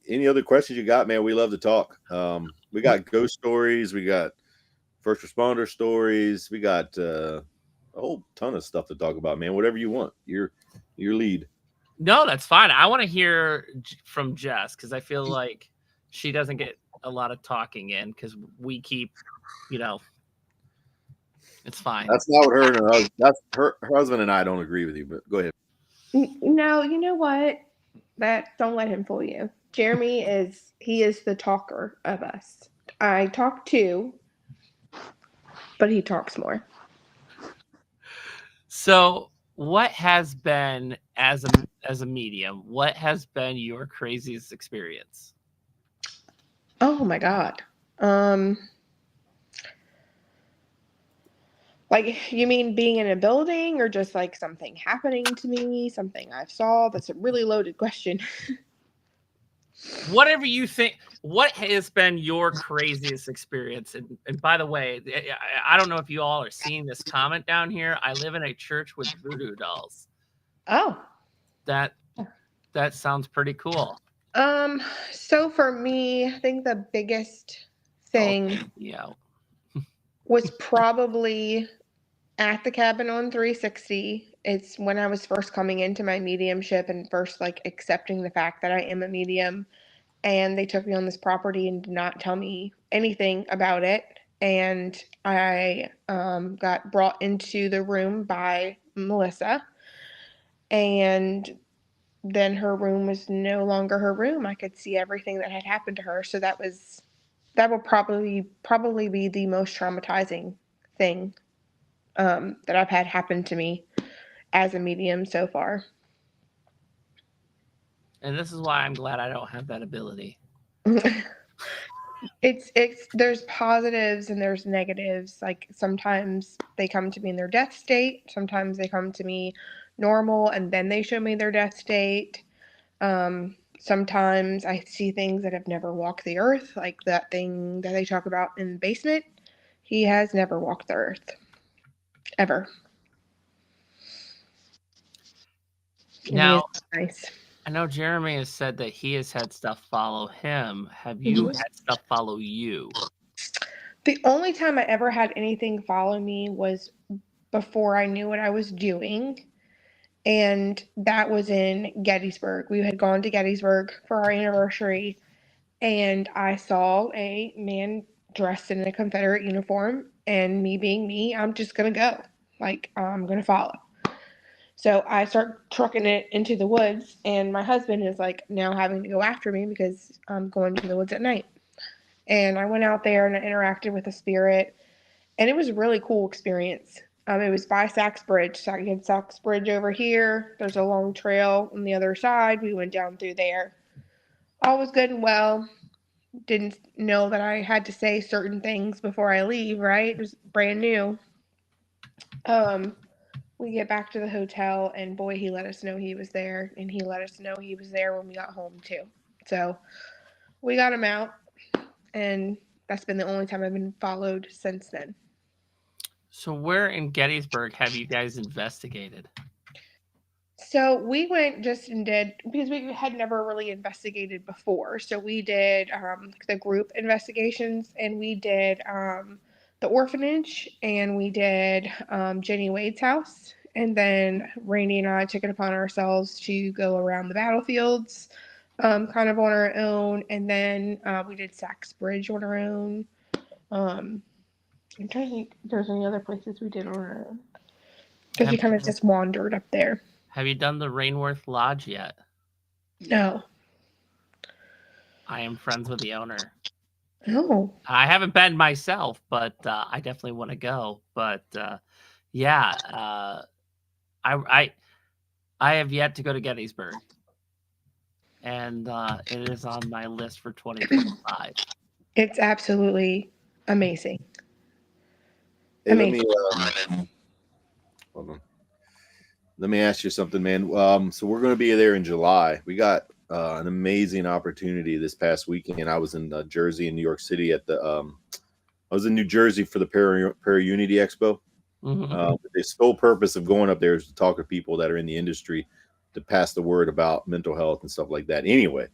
Any other questions you got, man? We love to talk. We got ghost stories. We got first responder stories. We got a whole ton of stuff to talk about, man. Whatever you want. Your lead. No, that's fine. I want to hear from Jess because I feel like she doesn't get a lot of talking in because we keep, it's fine. That's not what her husband and I don't agree with you. But go ahead. No, you know what? Don't let him fool you. Jeremy is the talker of us. I talk too, but he talks more. So, what has been as a medium? What has been your craziest experience? Oh my God. Like, you mean being in a building or just like something happening to me, something I saw? That's a really loaded question. Whatever you think. What has been your craziest experience? And by the way, I don't know if you all are seeing this comment down here. I live in a church with voodoo dolls. Oh. That sounds pretty cool. So for me, I think the biggest thing Yeah. was probably at the cabin on 360. It's when I was first coming into my mediumship and first like accepting the fact that I am a medium. And they took me on this property and did not tell me anything about it. And I got brought into the room by Melissa, and then her room was no longer her room. I could see everything that had happened to her. So that will probably be the most traumatizing thing that I've had happen to me as a medium so far. And this is why I'm glad I don't have that ability. It's there's positives and there's negatives. Like sometimes they come to me in their death state, sometimes they come to me normal and then they show me their death state. Sometimes I see things that have never walked the earth, like that thing that they talk about in the basement. He has never walked the earth ever. Now, nice. I know Jeremy has said that he has had stuff follow him. Have you had stuff follow you? The only time I ever had anything follow me was before I knew what I was doing. And that was in Gettysburg. We had gone to Gettysburg for our anniversary, and I saw a man dressed in a Confederate uniform, and me being me, I'm just gonna go. Like, I'm gonna follow. So I start trucking it into the woods, and my husband is like now having to go after me because I'm going to the woods at night. And I went out there and I interacted with a spirit, and it was a really cool experience. It was by Sachs Bridge. So you had Sachs Bridge over here. There's a long trail on the other side. We went down through there. All was good and well. Didn't know that I had to say certain things before I leave, right? It was brand new. We get back to the hotel, and boy, he let us know he was there, and he let us know he was there when we got home too. So we got him out, and that's been the only time I've been followed since then. So where in Gettysburg have you guys investigated? So we went just and did, because we had never really investigated before. So we did the group investigations, and we did the orphanage, and we did Jenny Wade's house. And then Randy and I took it upon ourselves to go around the battlefields kind of on our own. And then we did Sachs Bridge on our own. I'm trying to think if there's any other places we did on our own, because we kind of just wandered up there. Have you done the Rainworth Lodge yet? No. I am friends with the owner. Oh. I haven't been myself, but I definitely want to go. But I have yet to go to Gettysburg, and it is on my list for 2025. It's absolutely amazing. Hey, hold on. Let me ask you something, man. So we're going to be there in July. We got an amazing opportunity this past weekend. I was in Jersey and New York City at the. I was in New Jersey for the Para-Unity Expo. The sole purpose of going up there is to talk to people that are in the industry, to pass the word about mental health and stuff like that. Anyway,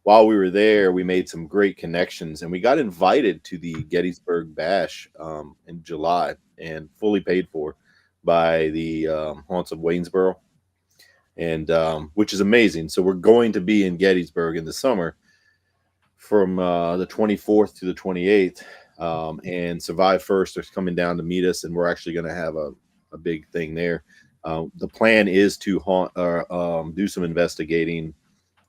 while we were there, we made some great connections, and we got invited to the Gettysburg Bash in July, and fully paid for by the Haunts of Waynesboro, and which is amazing. So we're going to be in Gettysburg in the summer from the 24th to the 28th, and Survive First are coming down to meet us, and we're actually going to have a big thing there. The plan is to do some investigating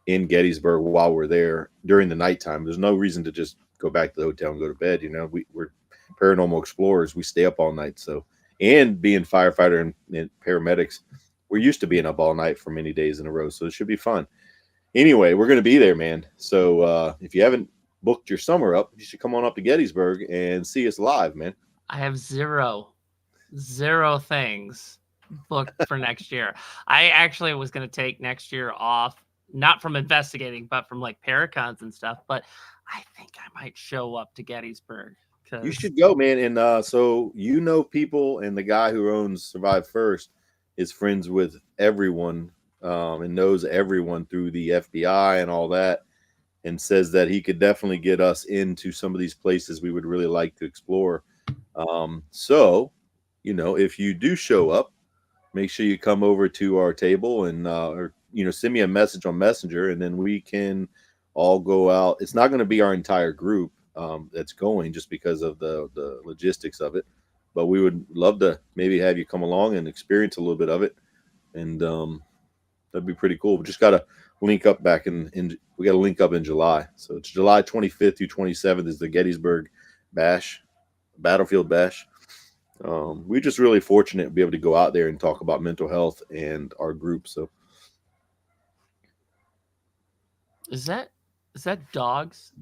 in Gettysburg while we're there during the nighttime. There's no reason to just go back to the hotel and go to bed. You know, we're paranormal explorers. We stay up all night. So, and being firefighter and paramedics, we're used to being up all night for many days in a row. So it should be fun. Anyway, we're going to be there, man. So if you haven't booked your summer up, you should come on up to Gettysburg and see us live, man. I have zero things booked for next year. I actually was going to take next year off, not from investigating, but from like Paracons and stuff. But I think I might show up to Gettysburg. You should go, man. And so you know people, and the guy who owns Survive First is friends with everyone and knows everyone through the FBI and all that. and says that he could definitely get us into some of these places we would really like to explore. So, if you do show up, make sure you come over to our table and or send me a message on Messenger, and then we can all go out. It's not going to be our entire group that's going, just because of the logistics of it, but we would love to maybe have you come along and experience a little bit of it, and that'd be pretty cool. We just got to link up we got to link up in July. So it's July 25th through 27th is the Gettysburg Battlefield Bash. We're just really fortunate to be able to go out there and talk about mental health and our group. So is that dogs?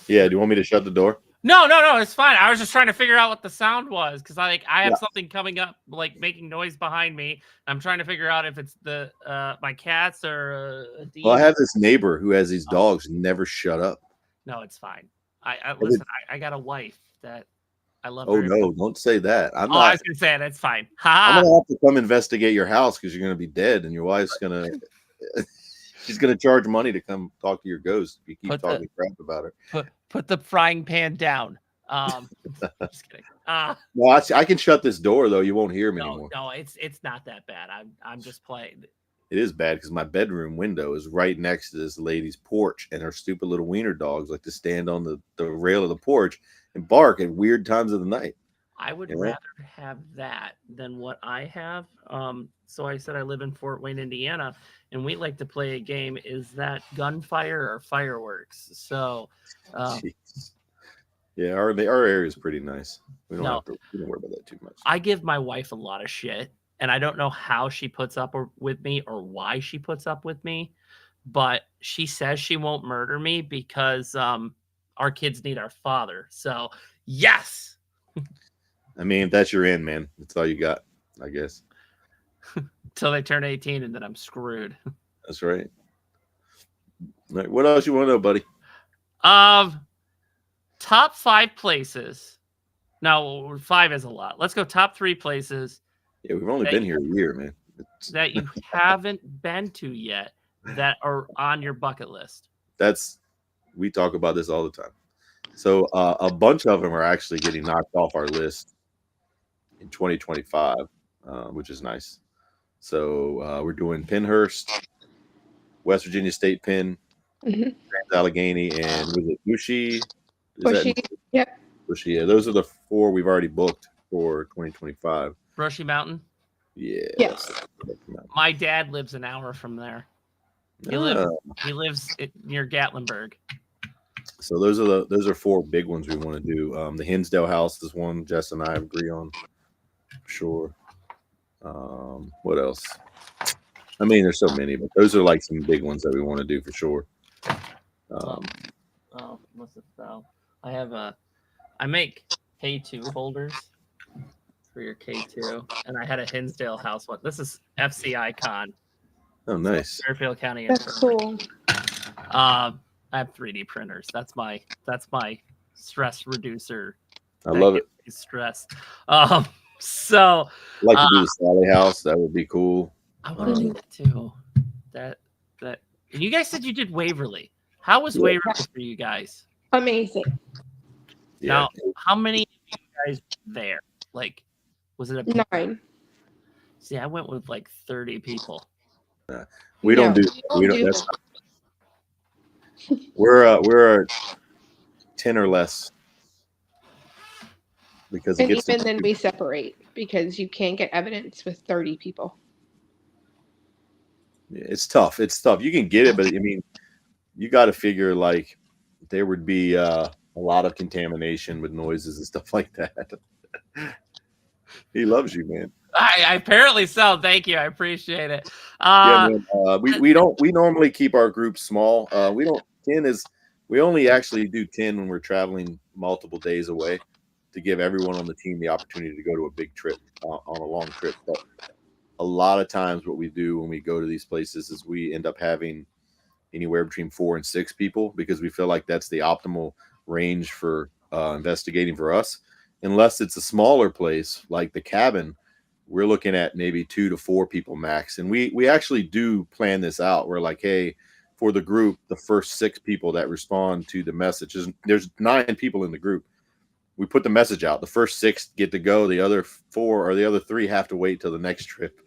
Yeah. Do you want me to shut the door? No, it's fine. I was just trying to figure out what the sound was, because I have something coming up, like making noise behind me. I'm trying to figure out if it's the my cats or a demon. Well, I have this neighbor who has these dogs and never shut up. No, it's fine. Listen. I got a wife that I love. Oh no! Don't say that. I was gonna say it. It's fine. I'm gonna have to come investigate your house because you're gonna be dead, and your wife's gonna. She's gonna charge money to come talk to your ghost if you keep talking crap about her. Put the frying pan down. Just kidding. No, I can shut this door though. You won't hear me anymore. No, it's not that bad. I'm just playing. It is bad because my bedroom window is right next to this lady's porch, and her stupid little wiener dogs like to stand on the rail of the porch and bark at weird times of the night. I would rather have that than what I have. So I said I live in Fort Wayne, Indiana, and we like to play a game. Is that gunfire or fireworks? So, yeah, our area is pretty nice. We don't worry about that too much. I give my wife a lot of shit, and I don't know how she puts up with me or why she puts up with me, but she says she won't murder me because our kids need our father. So yes. I mean, if that's your end, man, that's all you got, I guess. Till they turn 18, and then I'm screwed. That's right. All right. What else you want to know, buddy? Top 5 places. No, 5 is a lot. Let's go top 3 places. Yeah, we've only been here a year, man. That you haven't been to yet that are on your bucket list. We talk about this all the time. So a bunch of them are actually getting knocked off our list in 2025, which is nice. So we're doing Pennhurst, West Virginia State Penn, Trans Allegheny, and was it Bushy? Bushy, yep. Bushy, yeah. Those are the 4 we've already booked for 2025. Brushy Mountain? Yeah. Yes. My dad lives an hour from there. He lives near Gatlinburg. So those are 4 big ones we want to do. The Hinsdale House is one Jess and I agree on. Sure. What else? I mean, there's so many, but those are like some big ones that we want to do for sure. What's it spell? I make K2 folders for your K2, and I had a Hinsdale House one. This is FCI Con. Oh, nice. Fairfield County. That's cool. I have 3D printers. That's my stress reducer. I love it. Stress. So I'd like to do the Sally House. That would be cool. I want to do that too. That. And you guys said you did Waverly. How was Waverly for you guys? Amazing. Yeah. Now, how many of you guys were there? Like, was it a 9? See, I went with like 30 people. We don't do. That's we're 10 or less. Because and even then we separate because you can't get evidence with 30 people. It's tough. You can get it, but I mean, you got to figure like there would be a lot of contamination with noises and stuff like that. He loves you, man. I apparently so. Thank you. I appreciate it. Yeah, man, we normally keep our group small. We only actually do 10 when we're traveling multiple days away, to give everyone on the team the opportunity to go to a big trip, on a long trip. But a lot of times what we do when we go to these places is we end up having anywhere between 4 and 6 people, because we feel like that's the optimal range for investigating for us. Unless it's a smaller place like the cabin, we're looking at maybe 2 to 4 people max. And we actually do plan this out. We're like, hey, for the group, the first 6 people that respond to the message. There's 9 people in the group. We put the message out. The first 6 get to go. The other 4 or the other 3 have to wait till the next trip,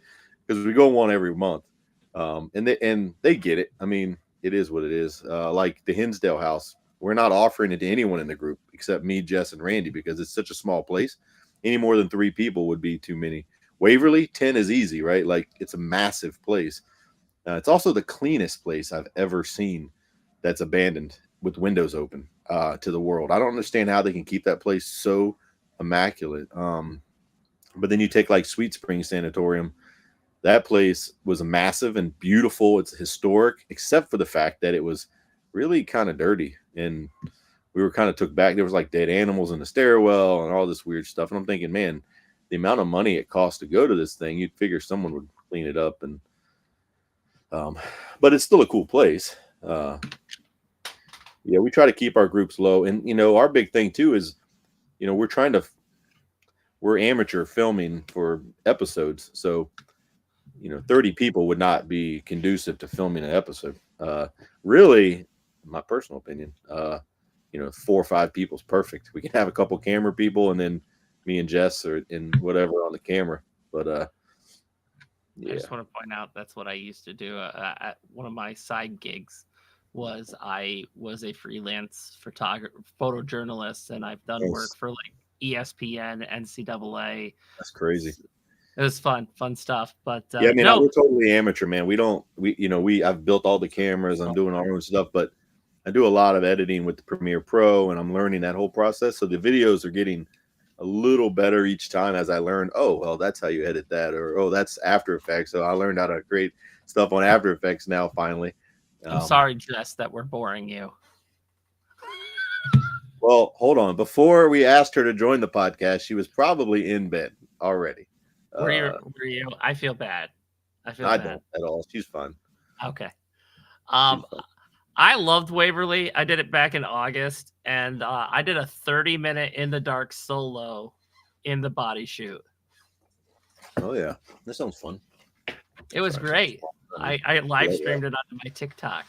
because we go one every month. And they get it. I mean, it is what it is. Like the Hinsdale house, we're not offering it to anyone in the group except me, Jess, and Randy, because it's such a small place. Any more than 3 people would be too many. Waverly, 10 is easy, right? Like, it's a massive place. It's also the cleanest place I've ever seen that's abandoned with windows open to the world. I don't understand how they can keep that place so immaculate. But then you take like Sweet Springs Sanatorium. That place was massive and beautiful. It's historic, except for the fact that it was really kind of dirty. And we were kind of took back. There was like dead animals in the stairwell and all this weird stuff. And I'm thinking, man, the amount of money it costs to go to this thing, you'd figure someone would clean it up. And but it's still a cool place. Yeah, we try to keep our groups low. And, you know, our big thing too is, you know, we're amateur filming for episodes. So, you know, 30 people would not be conducive to filming an episode. Really, my personal opinion, you know, 4 or 5 people is perfect. We can have a couple camera people and then me and Jess or in whatever on the camera. But yeah. I just want to point out that's what I used to do. At one of my side gigs was I was a freelance photojournalist, and I've done work for like ESPN, NCAA. That's crazy. It was fun stuff. But yeah, I mean, we're totally amateur, man. I've built all the cameras. I'm doing our own stuff, but I do a lot of editing with the Premiere Pro, and I'm learning that whole process. So the videos are getting a little better each time as I learn. Oh, well, that's how you edit that, or oh, that's After Effects. So I learned how to create stuff on After Effects now. Finally, I'm sorry, Jess, that we're boring you. Well, hold on. Before we asked her to join the podcast, she was probably in bed already. Were you? I feel bad. I don't at all. She's fun. Okay. I loved Waverly. I did it back in August, and I did a 30-minute in the dark solo in the body shoot. Oh yeah, that sounds fun. It was great. I live streamed it onto my TikTok.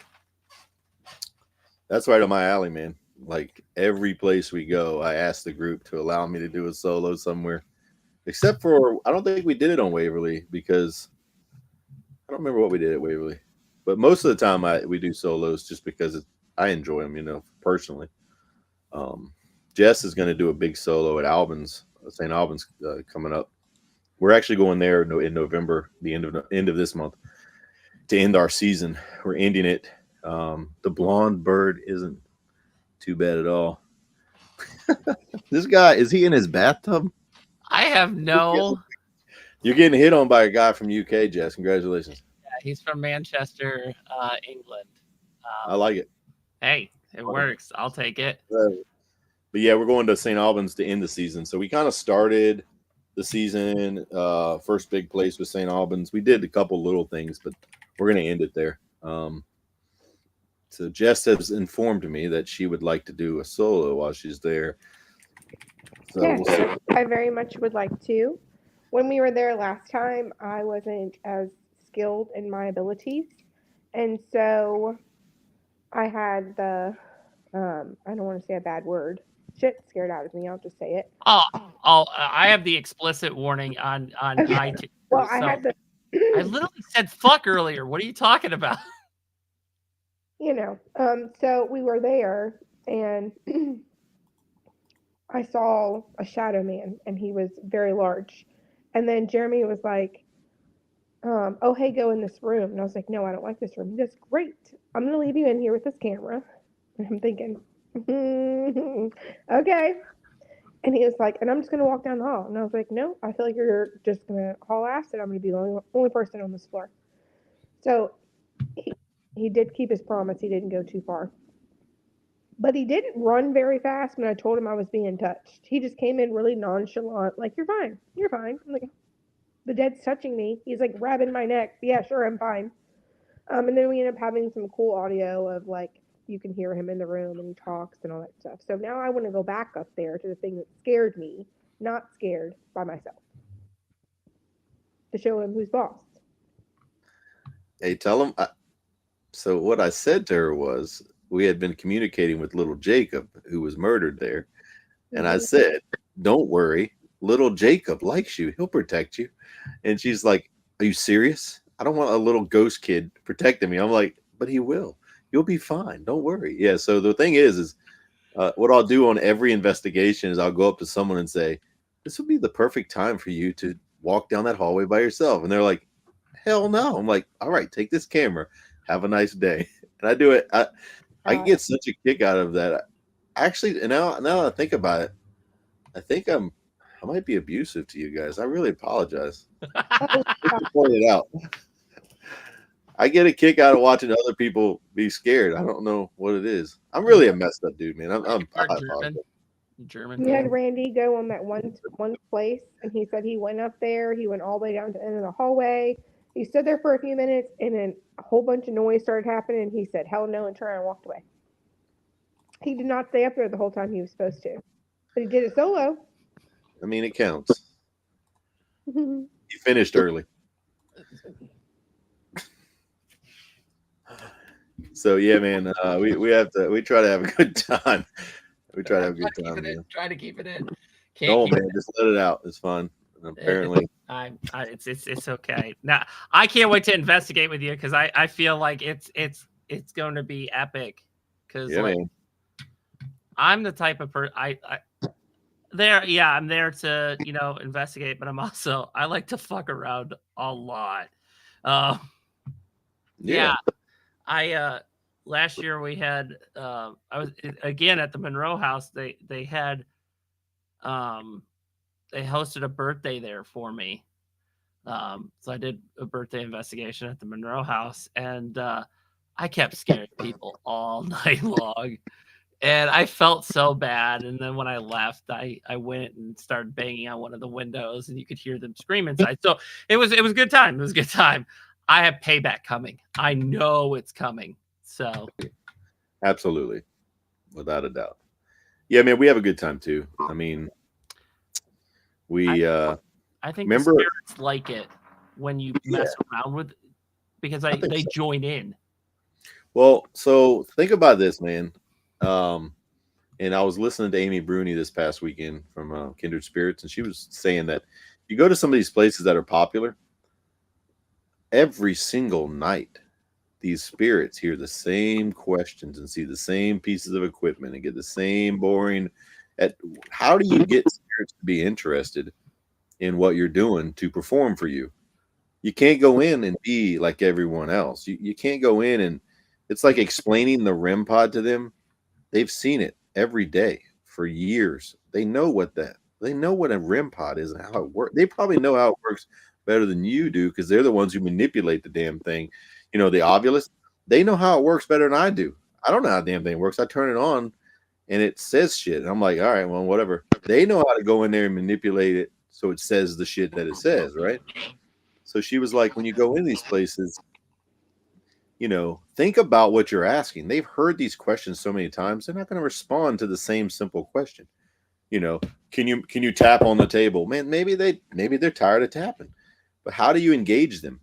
That's right up my alley, man. Like every place we go, I ask the group to allow me to do a solo somewhere. Except for, I don't think we did it on Waverly because I don't remember what we did at Waverly. But most of the time we do solos just because I enjoy them, you know, personally. Jess is going to do a big solo at St. Albans coming up. We're actually going there in November, the end of this month, to end our season. We're ending it. The blonde bird isn't too bad at all. This guy, is he in his bathtub? I have no. You're getting hit on by a guy from UK, Jess. Congratulations. Yeah, he's from Manchester, England. I like it. Hey, it works. I'll take it. But yeah, we're going to St. Albans to end the season. So we kind of started the season. First big place with St. Albans. We did a couple little things, but we're going to end it there. So Jess has informed me that she would like to do a solo while she's there. So yes, I very much would like to. When we were there last time, I wasn't as skilled in my abilities. And so I had the, I don't want to say a bad word. Shit scared out of me. I'll just say it. Oh, I have the explicit warning on Okay. iTunes. Well, I had the. I literally said fuck earlier. What are you talking about? You know, so we were there and I saw a shadow man and he was very large. And then Jeremy was like, oh, hey, go in this room. And I was like, no, I don't like this room. He goes, great. I'm going to leave you in here with this camera. And I'm thinking, okay. And he was like, and I'm just going to walk down the hall. And I was like, no, I feel like you're just going to haul ass and I'm going to be the only person on this floor. So he did keep his promise. He didn't go too far. But he didn't run very fast when I told him I was being touched. He just came in really nonchalant, like, you're fine. You're fine. I'm like, the dead's touching me. He's like grabbing my neck. Yeah, sure, I'm fine. And then we ended up having some cool audio of like, you can hear him in the room and he talks and all that stuff. So now I want to go back up there to the thing that scared me, not scared by myself, to show him who's boss. Hey, tell him So what I said to her was, we had been communicating with little Jacob, who was murdered there. And I said, don't worry. Little Jacob likes you. He'll protect you. And she's like, are you serious? I don't want a little ghost kid protecting me. I'm like, but he will. You'll be fine. Don't worry. Yeah. So the thing is what I'll do on every investigation is I'll go up to someone and say, this would be the perfect time for you to walk down that hallway by yourself. And they're like, hell no. I'm like, all right, take this camera. Have a nice day. And I do it. I get such a kick out of that. Actually, now that I think about it, I think I might be abusive to you guys. I really apologize. Point it out. I get a kick out of watching other people be scared. I don't know what it is. I'm really a messed up dude, man. I'm German. We had Randy go on that one place, and he said he went up there. He went all the way down to the end of the hallway. He stood there for a few minutes, and then a whole bunch of noise started happening. And he said, "Hell no," and turned and walked away. He did not stay up there the whole time he was supposed to, but he did it solo. I mean, it counts. He finished early. So yeah, man, we try to have a good time. We try to have a good time. Try to keep it in. Don't, man, just let it out. It's fun. And apparently, it's okay. Now I can't wait to investigate with you because I feel like it's going to be epic. Because I'm the type of person I'm there to investigate, but I like to fuck around a lot. Last year we had I was again at the Monroe House. They had they hosted a birthday there for me. So I did a birthday investigation at the Monroe House, and I kept scaring people all night long. And I felt so bad. And then when I left, I went and started banging on one of the windows, and you could hear them scream inside. So it was a good time. It was a good time. I have payback coming. I know it's coming. So absolutely, without a doubt. Yeah, man, we have a good time too. I mean, I think the spirits like it when you mess around with, because they join in. Well, so think about this, man. And I was listening to Amy Bruni this past weekend from Kindred Spirits, and she was saying that you go to some of these places that are popular, every single night, these spirits hear the same questions and see the same pieces of equipment and get the same boring. How do you get spirits to be interested in what you're doing to perform for you? You can't go in and be like everyone else. You can't go in and it's like explaining the REM pod to them. They've seen it every day for years. They know what a REM pod is and how it works. They probably know how it works better than you do because they're the ones who manipulate the damn thing. The Ovilus, they know how it works better than I do. I don't know how the damn thing works. I turn it on and it says shit. And I'm like, all right, well, whatever. They know how to go in there and manipulate it so it says the shit that it says, right? So she was like, when you go in these places, think about what you're asking. They've heard these questions so many times. They're not going to respond to the same simple question. Can you tap on the table? Man, maybe they're tired of tapping. But how do you engage them?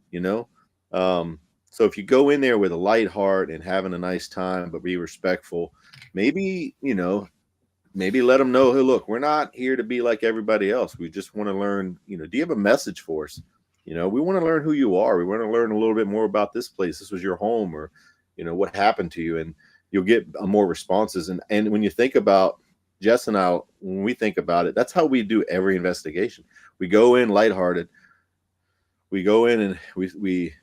So if you go in there with a light heart and having a nice time, but be respectful, maybe let them know, hey, look, we're not here to be like everybody else. We just want to learn, do you have a message for us? We want to learn who you are. We want to learn a little bit more about this place. This was your home, or, what happened to you, and you'll get more responses. And when you think about Jess and I, when we think about it, that's how we do every investigation. We go in lighthearted. We go in and we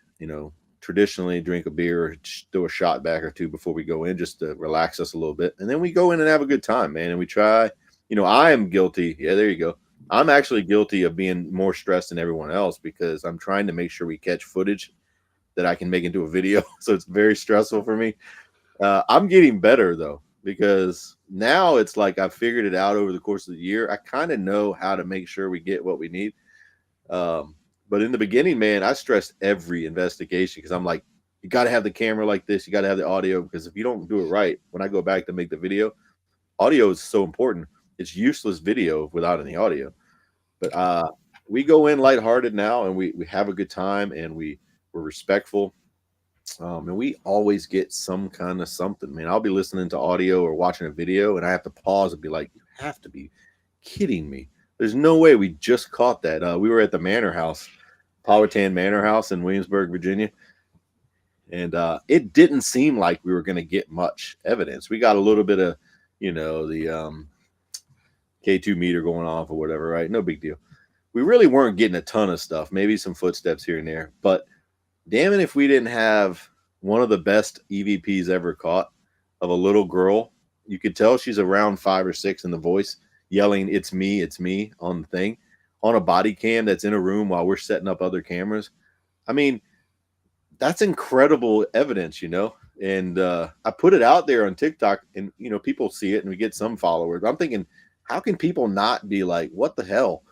traditionally drink a beer or do a shot back or two before we go in, just to relax us a little bit. And then we go in and have a good time, man. And we try, I am guilty. Yeah, there you go. I'm actually guilty of being more stressed than everyone else because I'm trying to make sure we catch footage that I can make into a video. So it's very stressful for me. I'm getting better though, because now it's like I've figured it out over the course of the year. I kind of know how to make sure we get what we need. But in the beginning, man, I stressed every investigation because I'm like, you got to have the camera like this. You got to have the audio, because if you don't do it right, when I go back to make the video, audio is so important. It's useless video without any audio. But we go in lighthearted now, and we have a good time, and we're respectful. And we always get some kind of something, man. I'll be listening to audio or watching a video, and I have to pause and be like, "You have to be kidding me! There's no way we just caught that." We were at the Manor House, Powhatan Manor House in Williamsburg, Virginia, and it didn't seem like we were going to get much evidence. We got a little bit of, the K2 meter going off or whatever, right? No big deal. We really weren't getting a ton of stuff. Maybe some footsteps here and there, but damn it if we didn't have one of the best EVPs ever caught of a little girl. You could tell she's around 5 or 6 in the voice, yelling, it's me," on the thing, on a body cam that's in a room while we're setting up other cameras. I mean, that's incredible evidence, and I put it out there on TikTok, and, people see it and we get some followers. I'm thinking, how can people not be like, what the hell?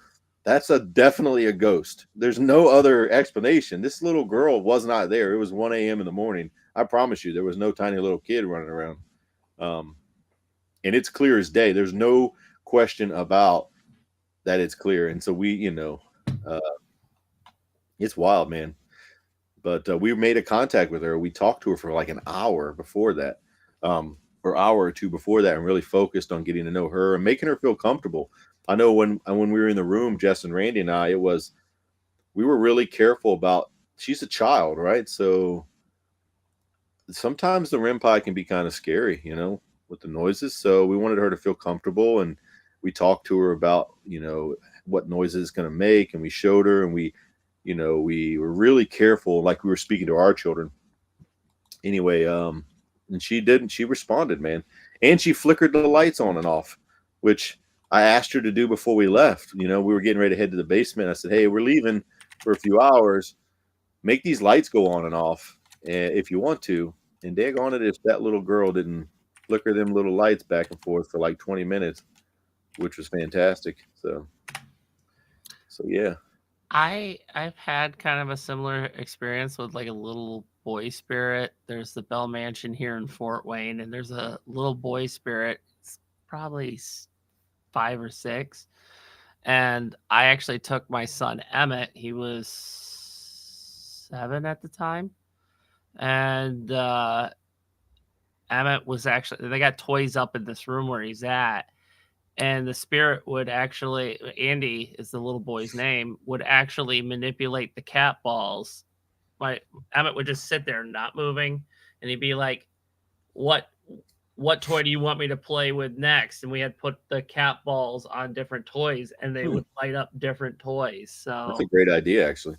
That's definitely a ghost. There's no other explanation. This little girl was not there. It was 1 a.m. in the morning. I promise you, there was no tiny little kid running around. And it's clear as day. There's no question about that. It's clear. And so we, it's wild, man. But we made a contact with her. We talked to her for like an hour before that, or hour or two before that, and really focused on getting to know her and making her feel comfortable. I know when we were in the room, Jess and Randy and I, we were really careful about, she's a child, right? So sometimes the REM pod can be kind of scary, with the noises. So we wanted her to feel comfortable, and we talked to her about, what noises it's going to make. And we showed her, and we were really careful, like we were speaking to our children. Anyway, and she responded, man. And she flickered the lights on and off, which I asked her to do before we left. We were getting ready to head to the basement. I said, hey, we're leaving for a few hours. Make these lights go on and off if you want to. And daggone it, if that little girl didn't flicker them little lights back and forth for like 20 minutes, which was fantastic. So yeah. I've had kind of a similar experience with like a little boy spirit. There's the Bell Mansion here in Fort Wayne, and there's a little boy spirit. It's probably 5 or 6. And I actually took my son Emmett. He was 7 at the time. And Emmett was actually, they got toys up in this room where he's at. And the spirit would actually, Andy is the little boy's name, would actually manipulate the cat balls. Emmett would just sit there not moving, and he'd be like, what toy do you want me to play with next? And we had put the cat balls on different toys, and they would light up different toys. So that's a great idea, actually.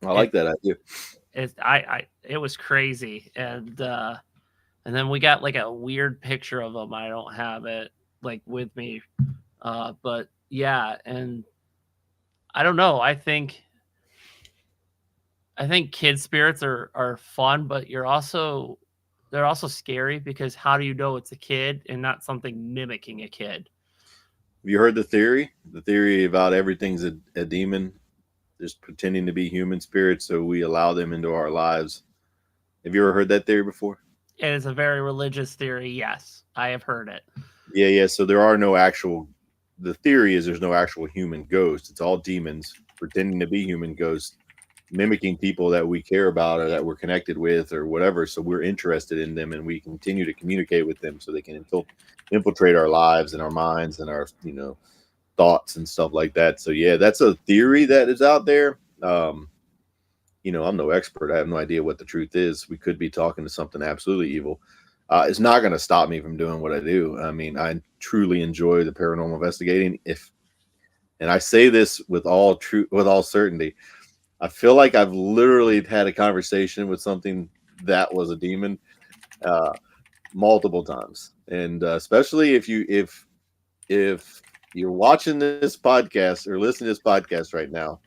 I like that idea. It was crazy. And then we got like a weird picture of him. I don't have it like with me. But yeah, and I don't know. I think kid spirits are fun, but they're also scary, because how do you know it's a kid and not something mimicking a kid? Have you heard the theory? The theory about everything's a demon, just pretending to be human spirits, so we allow them into our lives. Have you ever heard that theory before? It is a very religious theory. Yes, I have heard it. Yeah. So there are no actual. The theory is there's no actual human ghosts. It's all demons pretending to be human ghosts, mimicking people that we care about or that we're connected with or whatever. So we're interested in them, and we continue to communicate with them so they can infiltrate our lives and our minds and our, thoughts and stuff like that. So yeah, that's a theory that is out there. I'm no expert. I have no idea what the truth is. We could be talking to something absolutely evil. It's not going to stop me from doing what I do. I mean, I truly enjoy the paranormal investigating. And I say this with all certainty, I feel like I've literally had a conversation with something that was a demon multiple times. And especially if you're watching this podcast or listening to this podcast right now,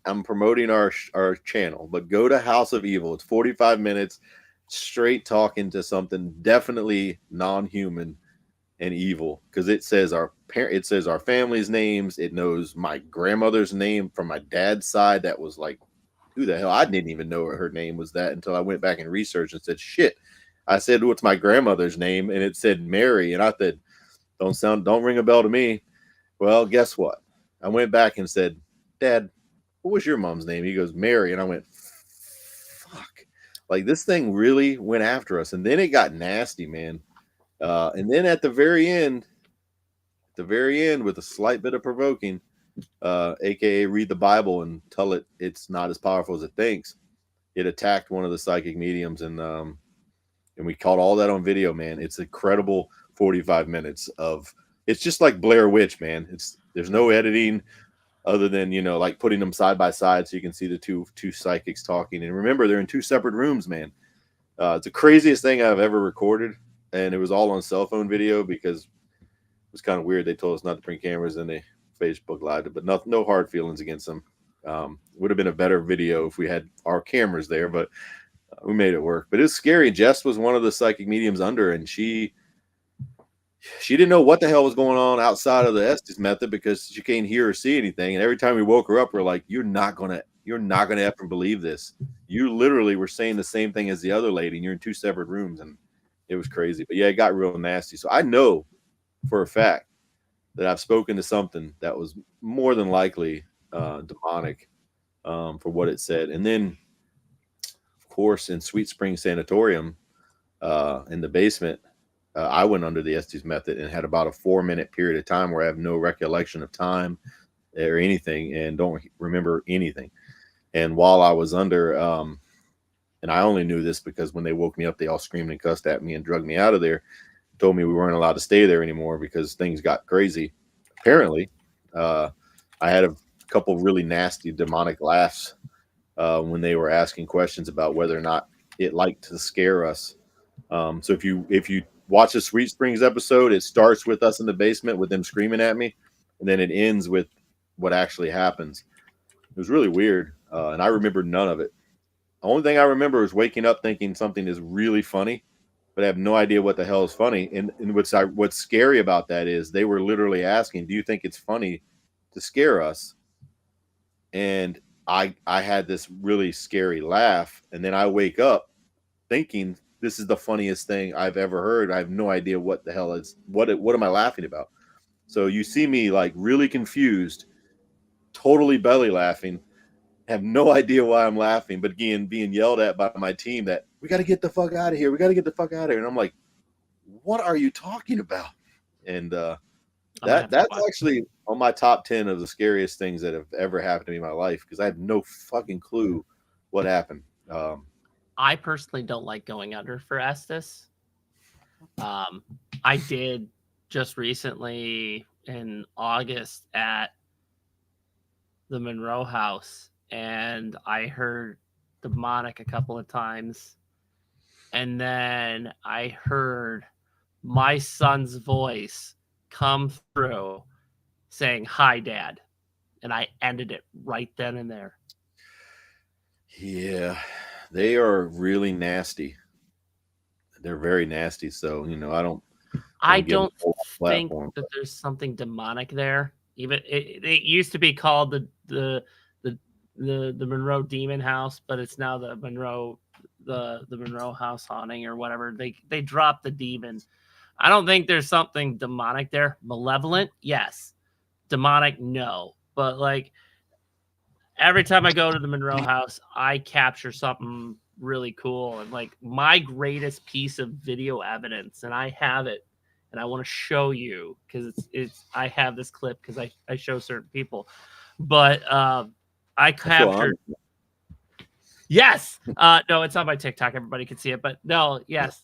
I'm promoting our channel, but go to House of Evil. It's 45 minutes straight talking to something definitely non-human and evil, because it says our family's names. It knows my grandmother's name from my dad's side. That was like, who the hell? I didn't even know her name was that until I went back and researched and said, shit. I said, what's my grandmother's name? And it said Mary. And I said, don't ring a bell to me. Well, guess what? I went back and said, Dad, what was your mom's name? He goes, Mary. And I went, fuck. Like this thing really went after us, and then it got nasty, man. And then at the very end, with a slight bit of provoking, aka read the Bible and tell it it's not as powerful as it thinks. It attacked one of the psychic mediums, and we caught all that on video, man. It's incredible 45 minutes of it's just like Blair Witch, man. There's no editing other than, you know, like putting them side by side so you can see the two psychics talking. And remember, they're in two separate rooms, man. It's the craziest thing I've ever recorded, and it was all on cell phone video because it was kind of weird. They told us not to bring cameras, and they Facebook Live it, but no hard feelings against them. Would have been a better video if we had our cameras there, but we made it work. But it was scary. Jess was one of the psychic mediums under, and she didn't know what the hell was going on outside of the Estes method because she can't hear or see anything. And every time we woke her up, we're like, you're not gonna ever believe this. You literally were saying the same thing as the other lady, and you're in two separate rooms, and it was crazy. But yeah, it got real nasty. So I know for a fact that I've spoken to something that was more than likely demonic for what it said. And then, of course, in Sweet Spring Sanatorium, in the basement, I went under the Estes method and had about a 4-minute period of time where I have no recollection of time or anything and don't remember anything. And while I was under, and I only knew this because when they woke me up, they all screamed and cussed at me and drugged me out of there, told me we weren't allowed to stay there anymore because things got crazy. Apparently, I had a couple really nasty demonic laughs when they were asking questions about whether or not it liked to scare us. So if you watch the Sweet Springs episode, it starts with us in the basement with them screaming at me, and then it ends with what actually happens. It was really weird, and I remember none of it. The only thing I remember is waking up thinking something is really funny, but I have no idea what the hell is funny. And what's scary about that is they were literally asking, do you think it's funny to scare us? And I had this really scary laugh, and then I wake up thinking this is the funniest thing I've ever heard. I have no idea what the hell is what am I laughing about? So you see me like really confused, totally belly laughing, have no idea why I'm laughing, but again being yelled at by my team that we got to get the fuck out of here. We got to get the fuck out of here. And I'm like, what are you talking about? And that's actually on my top 10 of the scariest things that have ever happened to me in my life because I have no fucking clue what happened. I personally don't like going under for Estes. I did just recently in August at the Monroe house, and I heard demonic a couple of times. And then I heard my son's voice come through saying, "Hi, Dad." And I ended it right then and there. Yeah, they are really nasty. They're very nasty. So, you know, I don't think that there's something demonic there. Even it used to be called the Monroe Demon House, but it's now the Monroe House Haunting or whatever. They dropped the demon. I don't think there's something demonic there. Malevolent, yes. Demonic, no. But like every time I go to the Monroe house, I capture something really cool. And like my greatest piece of video evidence, and I have it, and I want to show you because I have this clip because I show certain people. But I captured. Yes. No, it's on my TikTok. Everybody can see it. But no, yes.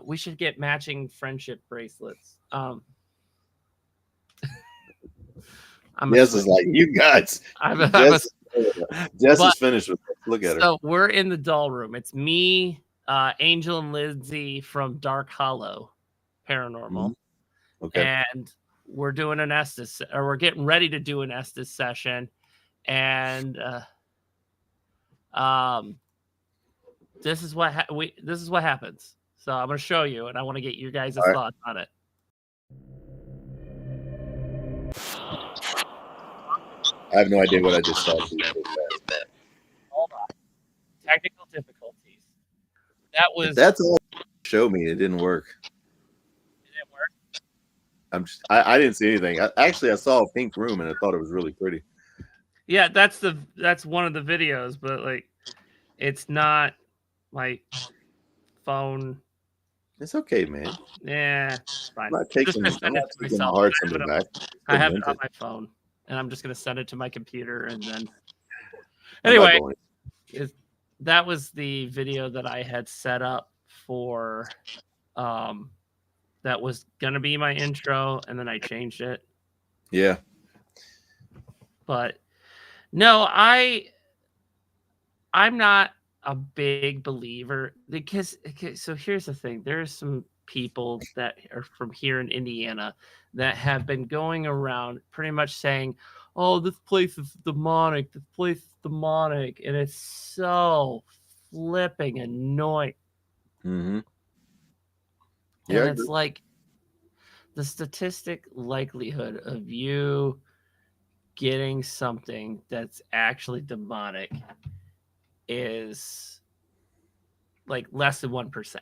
We should get matching friendship bracelets. Jess is like, you guys. Jess is finished with it. Look at her. So we're in the doll room. It's me, Angel, and Lindsay from Dark Hollow Paranormal. Okay. And we're doing an Estes, or we're getting ready to do an Estes session. And this is what happens. So I'm going to show you, and I want to get your guys' thoughts on it. I have no idea what I just saw. Hold on. Technical difficulties. That's all. Show me. It didn't work. It didn't work. I didn't see anything. I saw a pink room, and I thought it was really pretty. Yeah, that's one of the videos, but like It's not my phone. It's okay, man. Yeah, it's fine. I'm not I'm just taking, gonna I'm send it not to taking my myself. heart I have symbol it on- back. I have Still it on mint my phone, and I'm just gonna send it to my computer, and then. I'm not Anyway, going. that was the video that I had set up for. That was gonna be my intro, and then I changed it. Yeah. But no, I'm not a big believer because okay, so here's the thing. There's some people that are from here in Indiana that have been going around pretty much saying, "Oh, this place is demonic. This place is demonic," and it's so flipping annoying. Mm-hmm. And Yeah. it's like the statistic likelihood of you getting something that's actually demonic is like less than 1%.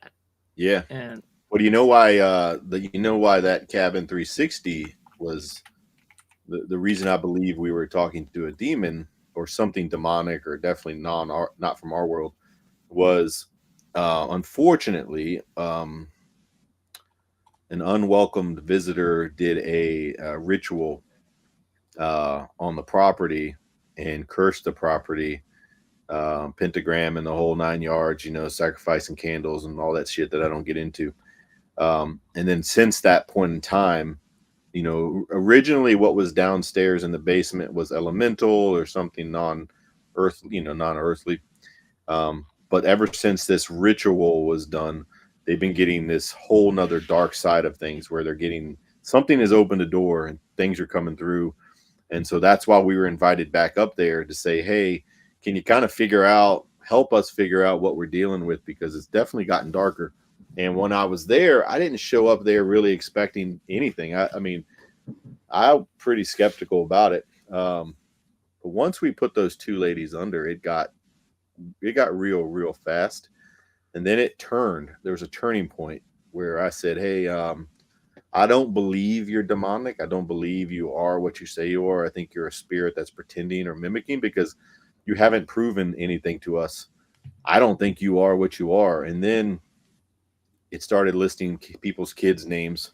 Yeah. And Well, do you know why? Why that cabin 360 was the reason I believe we were talking to a demon or something demonic, or definitely not from our world, was unfortunately an unwelcomed visitor did a ritual on the property and cursed the property, pentagram and the whole 9 yards, sacrificing candles and all that shit that I don't get into. And then since that point in time, originally what was downstairs in the basement was elemental or something non-earthly. But ever since this ritual was done, they've been getting this whole nother dark side of things where they're getting something has opened a door and things are coming through. And so that's why we were invited back up there to say, hey, can you kind of help us figure out what we're dealing with? Because it's definitely gotten darker. And when I was there, I didn't show up there really expecting anything. I mean, I'm pretty skeptical about it. But once we put those two ladies under, it got real fast. And then it turned. There was a turning point where I said, hey, I don't believe you're demonic. I don't believe you are what you say you are. I think you're a spirit that's pretending or mimicking because you haven't proven anything to us. I don't think you are what you are. And then it started listing people's kids' names,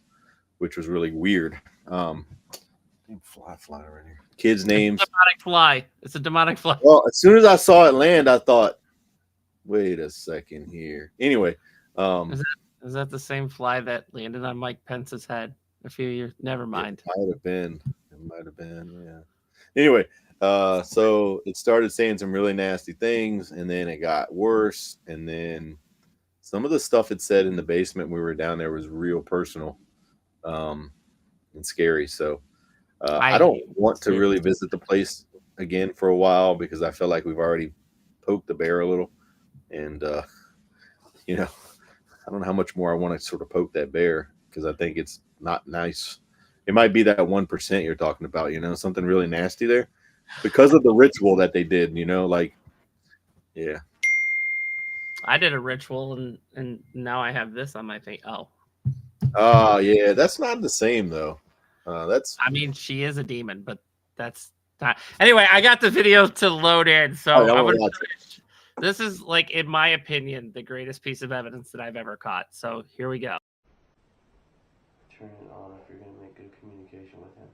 which was really weird. Fly right here. Kids' names. It's a demonic fly. It's a demonic fly. Well, as soon as I saw it land, I thought, wait a second here. Anyway, is that the same fly that landed on Mike Pence's head a few years? Never mind. It might have been. Yeah. Anyway, so it started saying some really nasty things, and then it got worse, and then some of the stuff it said in the basement when we were down there was real personal, and scary. So I don't want to really visit the place again for a while because I feel like we've already poked the bear a little, and I don't know how much more I want to sort of poke that bear because I think it's not nice. It might be that 1% you're talking about, something really nasty there because of the ritual that they did, yeah. I did a ritual and now I have this on my face. Oh, yeah. That's not the same though. I mean, she is a demon, but that's not. Anyway, I got the video to load in. So I'm gonna finish. This is, like, in my opinion, the greatest piece of evidence that I've ever caught. So here we go. Turn it on if you're going to make good communication with him.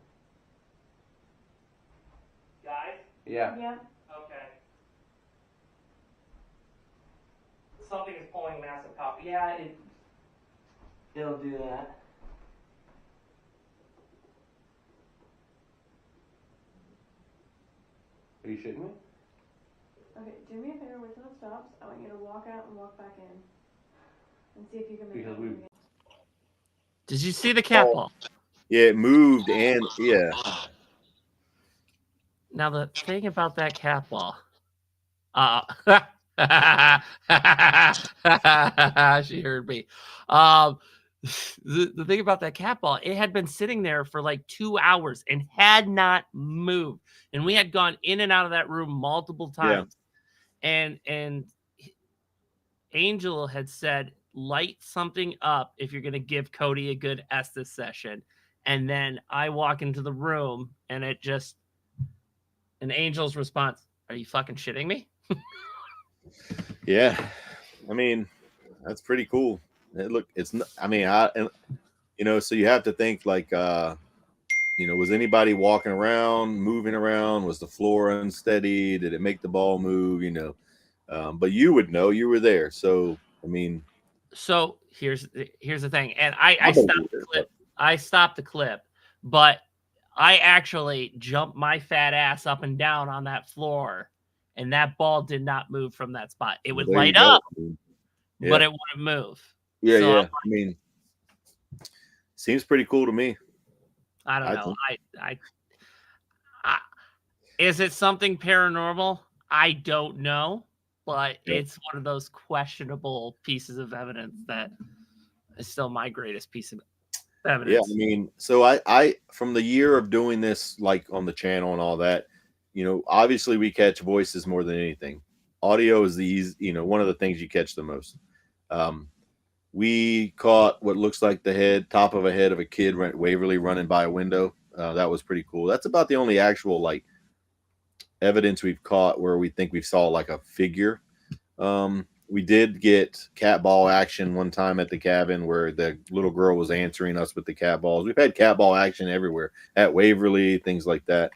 Guys? Yeah. Yeah. Okay. Something is pulling massive power. Yeah, it'll do that. Are you shitting me? Okay, do me a favor, wait till it stops. I want you to walk out and walk back in. And see if you can make it again. Did you see the cat ball? Yeah, it moved and yeah. Now the thing about that cat ball, she heard me. The thing about that cat ball, it had been sitting there for like 2 hours and had not moved, and we had gone in and out of that room multiple times. Yeah. And Angel had said, light something up if you're going to give Cody a good Estes session. And then I walk into the room and it just, an Angel's response, are you fucking shitting me? Yeah, I mean, that's pretty cool. Look, it's not, I mean, so you have to think like, was anybody walking around, moving around? Was the floor unsteady? Did it make the ball move? But you would know, you were there. So, I mean, So here's the thing, and I I stopped believe the it, clip. I stopped the clip, but I actually jumped my fat ass up and down on that floor, and that ball did not move from that spot. It would there you light go. up, Yeah. but it wouldn't move. Yeah, So yeah. I'm I mean, seems pretty cool to me. I don't I know. think. I is it something paranormal? I don't know, but Yeah. it's one of those questionable pieces of evidence that is still my greatest piece of evidence. Yeah, I mean, so I from the year of doing this, like on the channel and all that, obviously we catch voices more than anything. Audio is one of the things you catch the most. We caught what looks like the top of a head of a kid Waverly running by a window. That was pretty cool. That's about the only actual like evidence we've caught where we think we saw like a figure. We did get cat ball action one time at the cabin where the little girl was answering us with the cat balls. We've had cat ball action everywhere at Waverly, things like that.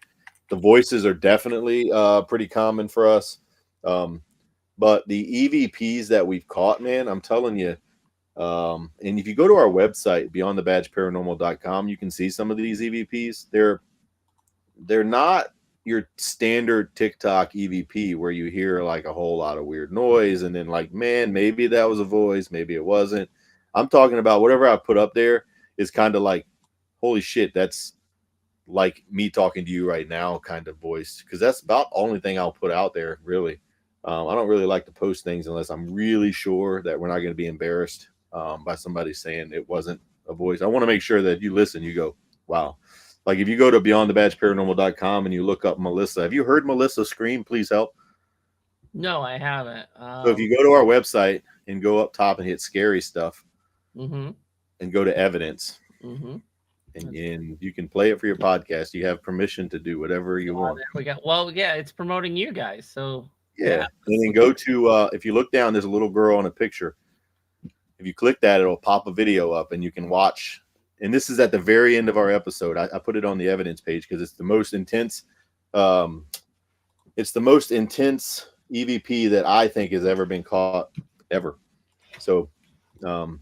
The voices are definitely pretty common for us. But the EVPs that we've caught, man, I'm telling you, and if you go to our website, beyondthebadgeparanormal.com, you can see some of these EVPs. They're not your standard TikTok EVP where you hear like a whole lot of weird noise and then like, man, maybe that was a voice, maybe it wasn't. I'm talking about whatever I put up there is kind of like, holy shit, that's like me talking to you right now kind of voice, because that's about the only thing I'll put out there, really. I don't really like to post things unless I'm really sure that we're not going to be embarrassed by somebody saying it wasn't a voice. I want to make sure that you listen, you go, wow. Like if you go to beyondthebadgeparanormal.com and you look up Melissa, have you heard Melissa scream, please help? No, I haven't. So if you go to our website and go up top and hit scary stuff Mm-hmm. and go to evidence, Mm-hmm. and you can play it for your podcast. You have permission to do whatever you want. There we go. Well, yeah, it's promoting you guys. So yeah. And then go to, if you look down, there's a little girl in a picture. If you click that, it'll pop a video up and you can watch. And this is at the very end of our episode. I put it on the evidence page because it's the most intense. It's the most intense EVP that I think has ever been caught ever. So, and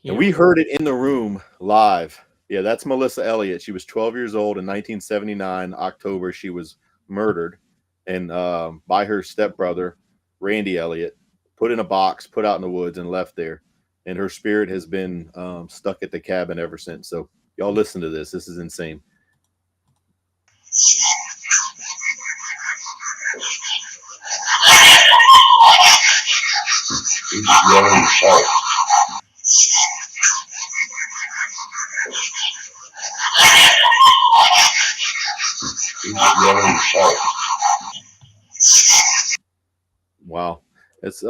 we heard it in the room live. Yeah, that's Melissa Elliott. She was 12 years old in 1979, October. She was murdered and by her stepbrother, Randy Elliott, put in a box, put out in the woods and left there. And her spirit has been stuck at the cabin ever since. So y'all listen to this. This is insane. Wow. It's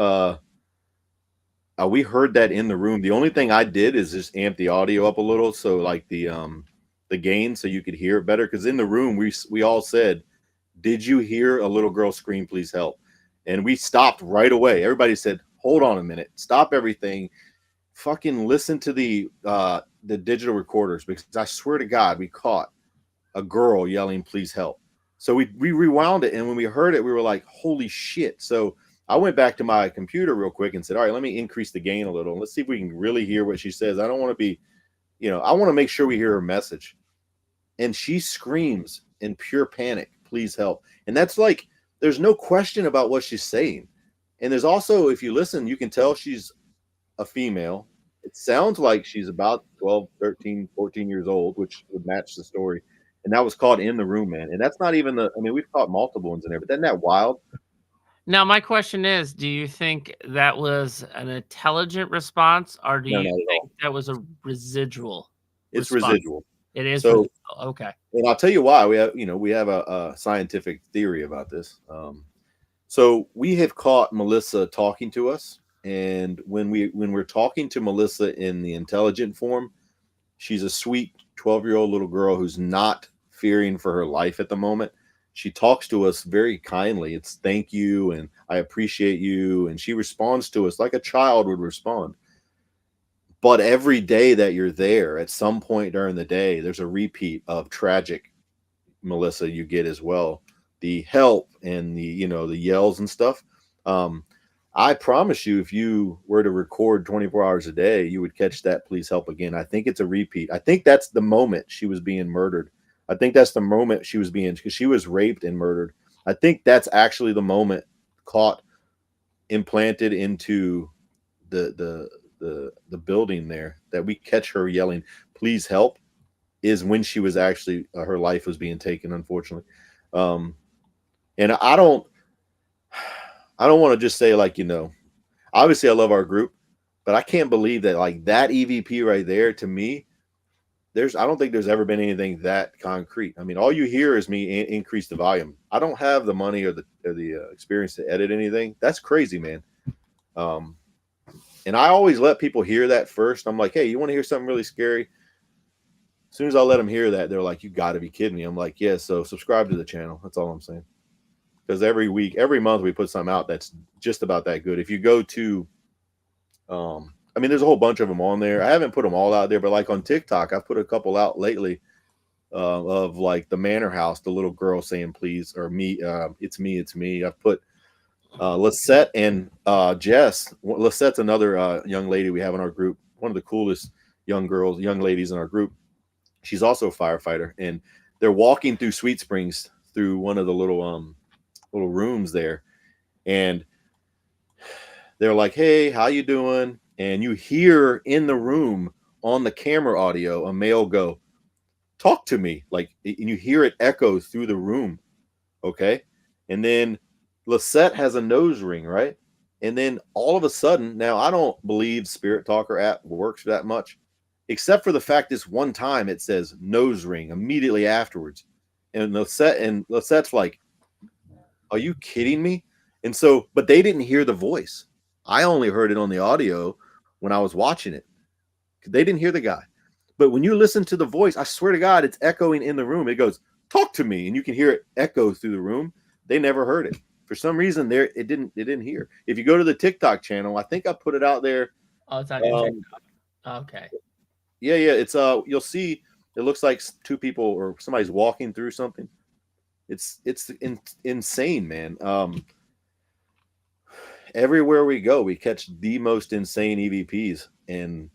we heard that in the room. The only thing I did is just amp the audio up a little, so like the gain, so you could hear it better. Because in the room, we all said, "Did you hear a little girl scream? Please help!" And we stopped right away. Everybody said, "Hold on a minute, stop everything, fucking listen to the digital recorders," because I swear to God, we caught a girl yelling, "Please help!" So we rewound it, and when we heard it, we were like, "Holy shit!" So I went back to my computer real quick and said, all right, let me increase the gain a little. Let's see if we can really hear what she says. I don't want to be, I want to make sure we hear her message. And she screams in pure panic, "Please help." And that's like, there's no question about what she's saying. And there's also, if you listen, you can tell she's a female. It sounds like she's about 12, 13, 14 years old, which would match the story. And that was caught in the room, man. And that's not even we've caught multiple ones in there, but isn't that wild? Now, my question is, do you think that was an intelligent response, or do you think that was a residual It's response? residual. It is. So, okay. And I'll tell you why. We have a scientific theory about this. So we have caught Melissa talking to us. And when we're talking to Melissa in the intelligent form, she's a sweet 12-year-old little girl who's not fearing for her life at the moment. she talks to us very kindly. It's thank you and I appreciate you, and she responds to us like a child would respond. But every day that you're there, at some point during the day, there's a repeat of tragic, Melissa, you get as well. The help and the, the yells and stuff. I promise you, if you were to record 24 hours a day, you would catch that please help again. I think it's a repeat. I think that's the moment she was being murdered. I think that's the moment she was being, because she was raped and murdered. I think that's actually the moment caught, implanted into the building there, that we catch her yelling, please help, is when she was actually, her life was being taken, unfortunately. And I don't want to just say, like, obviously I love our group, but I can't believe that, like, that EVP right there, to me, I don't think there's ever been anything that concrete. I mean, all you hear is me increase the volume. I don't have the money or the experience to edit anything. That's crazy, man. And I always let people hear that first. I'm like, hey, you want to hear something really scary? As soon as I let them hear that, they're like, you got to be kidding me. I'm like, yeah, so subscribe to the channel. That's all I'm saying. Because every month we put something out that's just about that good. If you go to, I mean, there's a whole bunch of them on there. I haven't put them all out there, but like on TikTok, I've put a couple out lately of like the Manor House, the little girl saying please, or me, it's me, it's me. I've put Lisette and Jess. Lisette's another young lady we have in our group. One of the coolest young ladies in our group. She's also a firefighter, and they're walking through Sweet Springs through one of the little rooms there, and they're like, hey, how you doing? And you hear in the room on the camera audio a male go, talk to me, like, and you hear it echo through the room. Okay. And then Lisette has a nose ring, right? And then all of a sudden, now I don't believe Spirit Talker app works that much, except for the fact this one time it says nose ring immediately afterwards. And Lisette's like, are you kidding me? And so, but they didn't hear the voice. I only heard it on the audio when I was watching it. They didn't hear the guy. But when you listen to the voice, I swear to God, it's echoing in the room. It goes, talk to me. And you can hear it echo through the room. They never heard it. For some reason, it didn't hear. If you go to the TikTok channel, I think I put it out there. Oh, it's on your TikTok. Okay. Yeah. It's you'll see, it looks like two people or somebody's walking through something. It's insane, man. Everywhere we go, we catch the most insane EVPs, and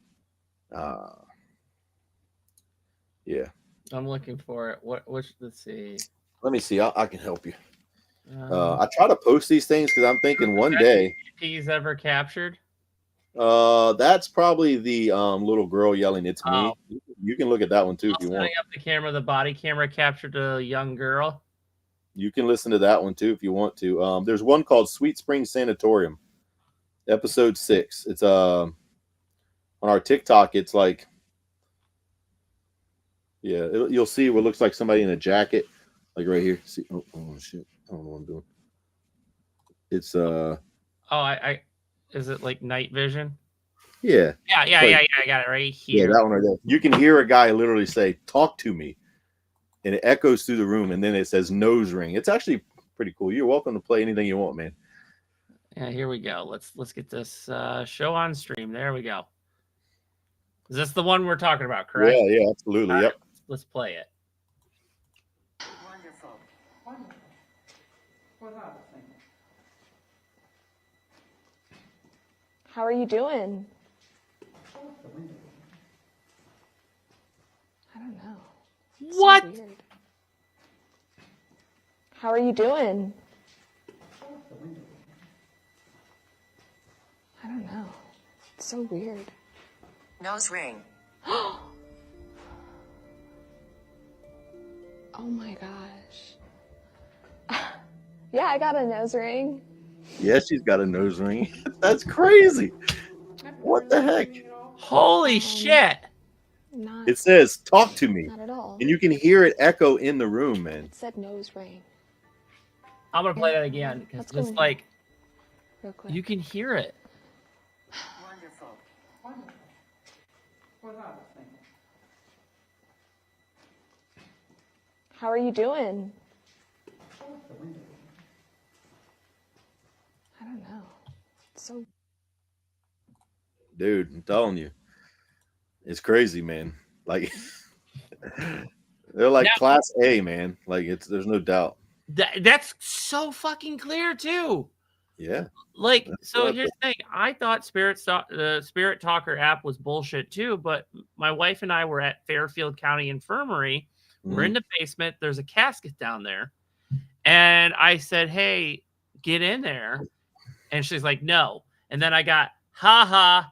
yeah. I'm looking for it. Let's see. Let me see. I can help you. I try to post these things because I'm thinking one day. EVPs ever captured? That's probably the little girl yelling, "It's me." You can look at that one too if you want. Setting up the camera, the body camera captured a young girl. You can listen to that one too if you want to. There's one called Sweet Spring Sanatorium, episode 6. It's on our TikTok. It's like, yeah, you'll see what looks like somebody in a jacket, like right here. See, oh shit, I don't know what I'm doing. It's I is it like night vision? Yeah. Yeah. I got it right here. Yeah, that one right there. You can hear a guy literally say, "Talk to me," and it echoes through the room, and then it says nose ring. It's actually pretty cool. You're welcome to play anything you want, man. Yeah, here we go. Let's get this show on stream. There we go. Is this the one we're talking about, correct? Yeah, absolutely. All yep. right, let's play it. Wonderful. Without a thing. How are you doing? I don't know. It's What? so weird. How are you doing? I don't know. It's so weird. Nose ring. Oh my gosh. Yeah, I got a nose ring. Yeah, she's got a nose ring. That's crazy. What the heck? Holy shit! Not, It says, "Talk to me," not at all. and you can hear it echo in the room, man. It said nose ring. I'm gonna play that again because Let's go it's in like real quick. you can hear it. Wonderful. Without a thing. How are you doing? don't know. So Dude, I'm telling you, it's crazy, man. Like they're like Now- class A, man. Like there's no doubt. That's so fucking clear too. Yeah. Like, so what here's the thing. I thought the Spirit Talker app was bullshit too, but my wife and I were at Fairfield County Infirmary. We're in the basement. There's a casket down there. And I said, hey, get in there. And she's like, no. And then I got, haha,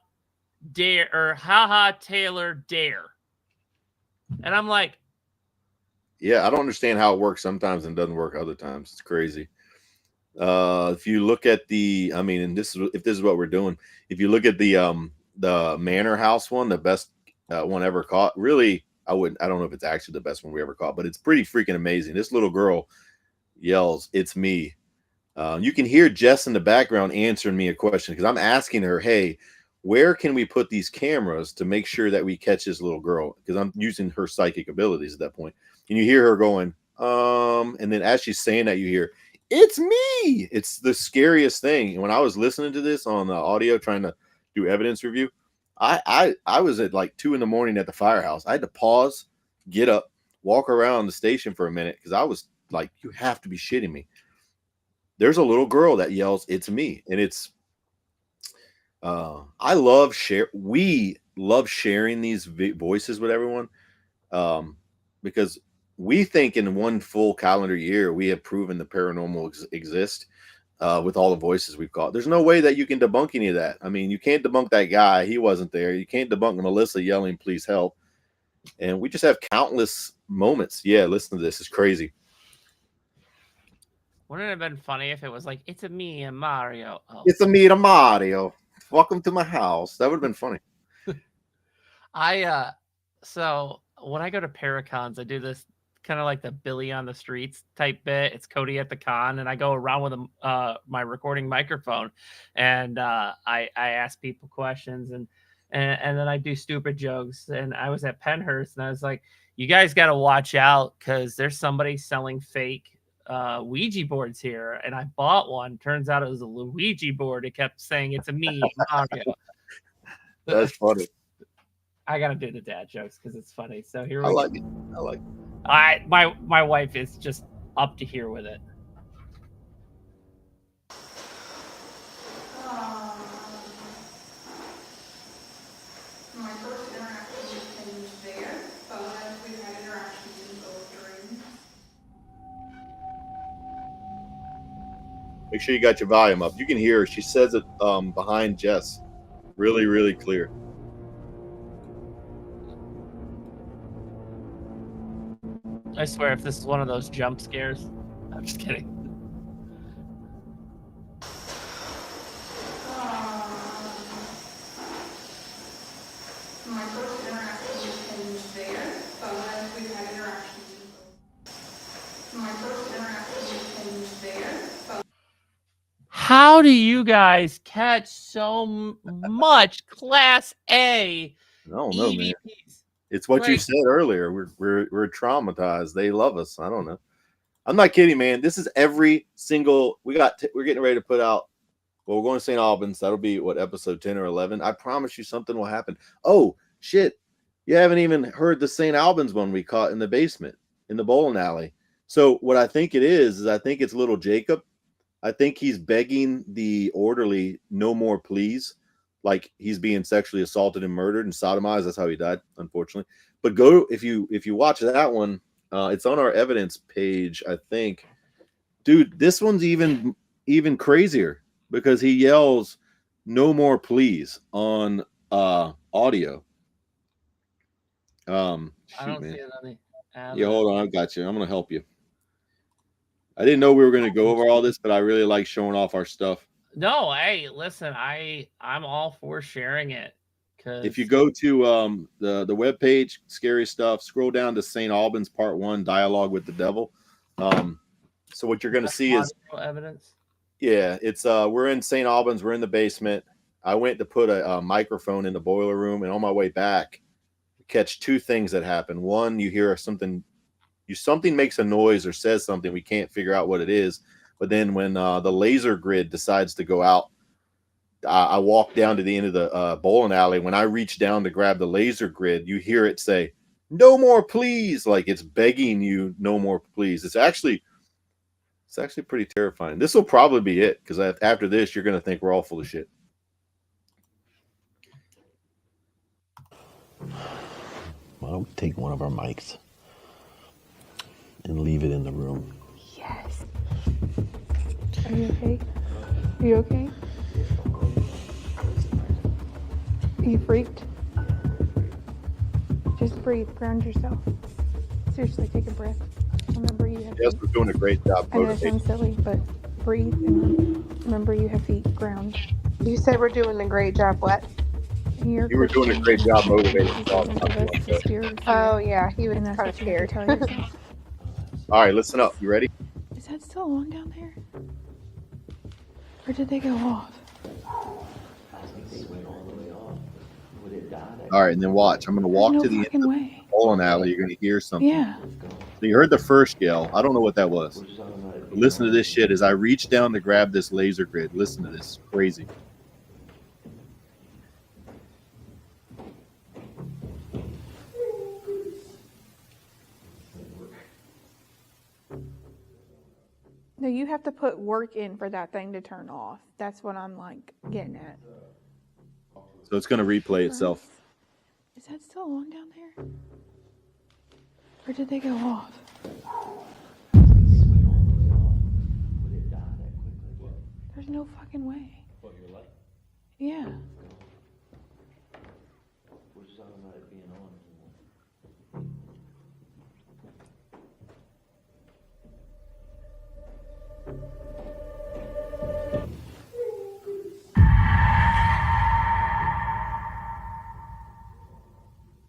dare, or haha, Taylor, dare. And I'm like, Yeah, I don't understand how it works sometimes and doesn't work other times. It's crazy. If you look at I mean, and this is what we're doing. If you look at the Manor House one, the best one ever caught, really, I don't know if it's actually the best one we ever caught, but it's pretty freaking amazing. This little girl yells, "It's me." You can hear Jess in the background answering me a question because I'm asking her, hey, where can we put these cameras to make sure that we catch this little girl? Because I'm using her psychic abilities at that point. And you hear her going, and then as she's saying that, you hear, it's me. It's the scariest thing. And when I was listening to this on the audio, trying to do evidence review, I was at like 2 a.m. at the firehouse. I had to pause, get up, walk around the station for a minute because I was like, you have to be shitting me. There's a little girl that yells, it's me. And it's, we love sharing these voices with everyone because we think in one full calendar year, we have proven the paranormal exists with all the voices we've caught. There's no way that you can debunk any of that. I mean, you can't debunk that guy. He wasn't there. You can't debunk Melissa yelling, please help. And we just have countless moments. Yeah, listen to this. It's crazy. wouldn't it have been funny if it was like, it's a me and Mario? Oh. It's a me and Mario. Welcome to my house. That would have been funny. So when I go to Paracons, I do this kind of like the Billy on the Streets type bit. It's Cody at the con, and I go around with my recording microphone, and I ask people questions, and then I do stupid jokes. And I was at Penhurst, and I was like, you guys got to watch out because there's somebody selling fake Ouija boards here, and I bought one. Turns out it was a Luigi board. It kept saying it's a me, Mario. That's funny. I gotta do the dad jokes because it's funny. So here we I go. like it. My wife is just up to here with it. My first interaction with Paige there, but we've had interactions in both rooms. Make sure you got your volume up. You can hear her. She says it behind Jess. Really, really clear. I swear, if this is one of those jump scares, I'm just kidding. My first interaction with Paige there, but we've had interactions in both. My first interaction with Paige there, but How do you guys catch so much Class A I don't know, man. EVPs? It's what you Like- said earlier. We're traumatized. They love us. I don't know. I'm not kidding, man. This is every single. We're getting ready to put out. Well, we're going to St. Albans. That'll be what, episode 10 or 11. I promise you something will happen. Oh shit! You haven't even heard the St. Albans one we caught in the basement in the bowling alley. So what I think it is I think it's little Jacob. I think he's begging the orderly, no more, please. Like he's being sexually assaulted and murdered and sodomized. That's how he died, unfortunately. But if you watch that one, it's on our evidence page, I think. Dude, this one's even crazier because he yells, "No more, please," on audio. I don't Shoot, man. see it on the. Yeah, hold on, I got you. I'm gonna help you. I didn't know we were gonna go over all this, but I really like showing off our stuff. No, hey, listen, I'm all for sharing it. If you go to the webpage, scary stuff, scroll down to St. Albans Part 1, Dialogue with the Devil. So what you're going to see is evidence. Yeah, it's we're in St. Albans, we're in the basement. I went to put a microphone in the boiler room, and on my way back, catch two things that happen. One, you hear something makes a noise or says something, we can't figure out what it is, But then when the laser grid decides to go out, I walk down to the end of the bowling alley. When I reach down to grab the laser grid, you hear it say, "No more, please!" Like it's begging you, "No more, please." It's actually pretty terrifying. This will probably be it, because after this, you're going to think we're all full of shit. Why don't we take one of our mics and leave it in the room? Yes. Are you okay? Are you okay? Are you freaked? Just breathe. Ground yourself. Seriously, take a breath. Remember you have Yes, feet. we're doing a great job. I know it sounds silly, but breathe and remember you have feet. Ground. You said we're doing a great job. What? You were doing a great job motivating. Oh yeah, he was kind of scared. All right, listen up. You ready? Is that still on down there? Or did they go off? All right, and then watch. I'm going to walk There's to no the end of fucking the way. bowling alley. You're going to hear something. Yeah. So you heard the first yell. I don't know what that was. But listen to this shit as I reach down to grab this laser grid. Listen to this. Crazy. No, you have to put work in for that thing to turn off. That's what I'm like getting at. So it's going to replay itself. Is that still on down there? Or did they go off? There's no fucking way. Yeah.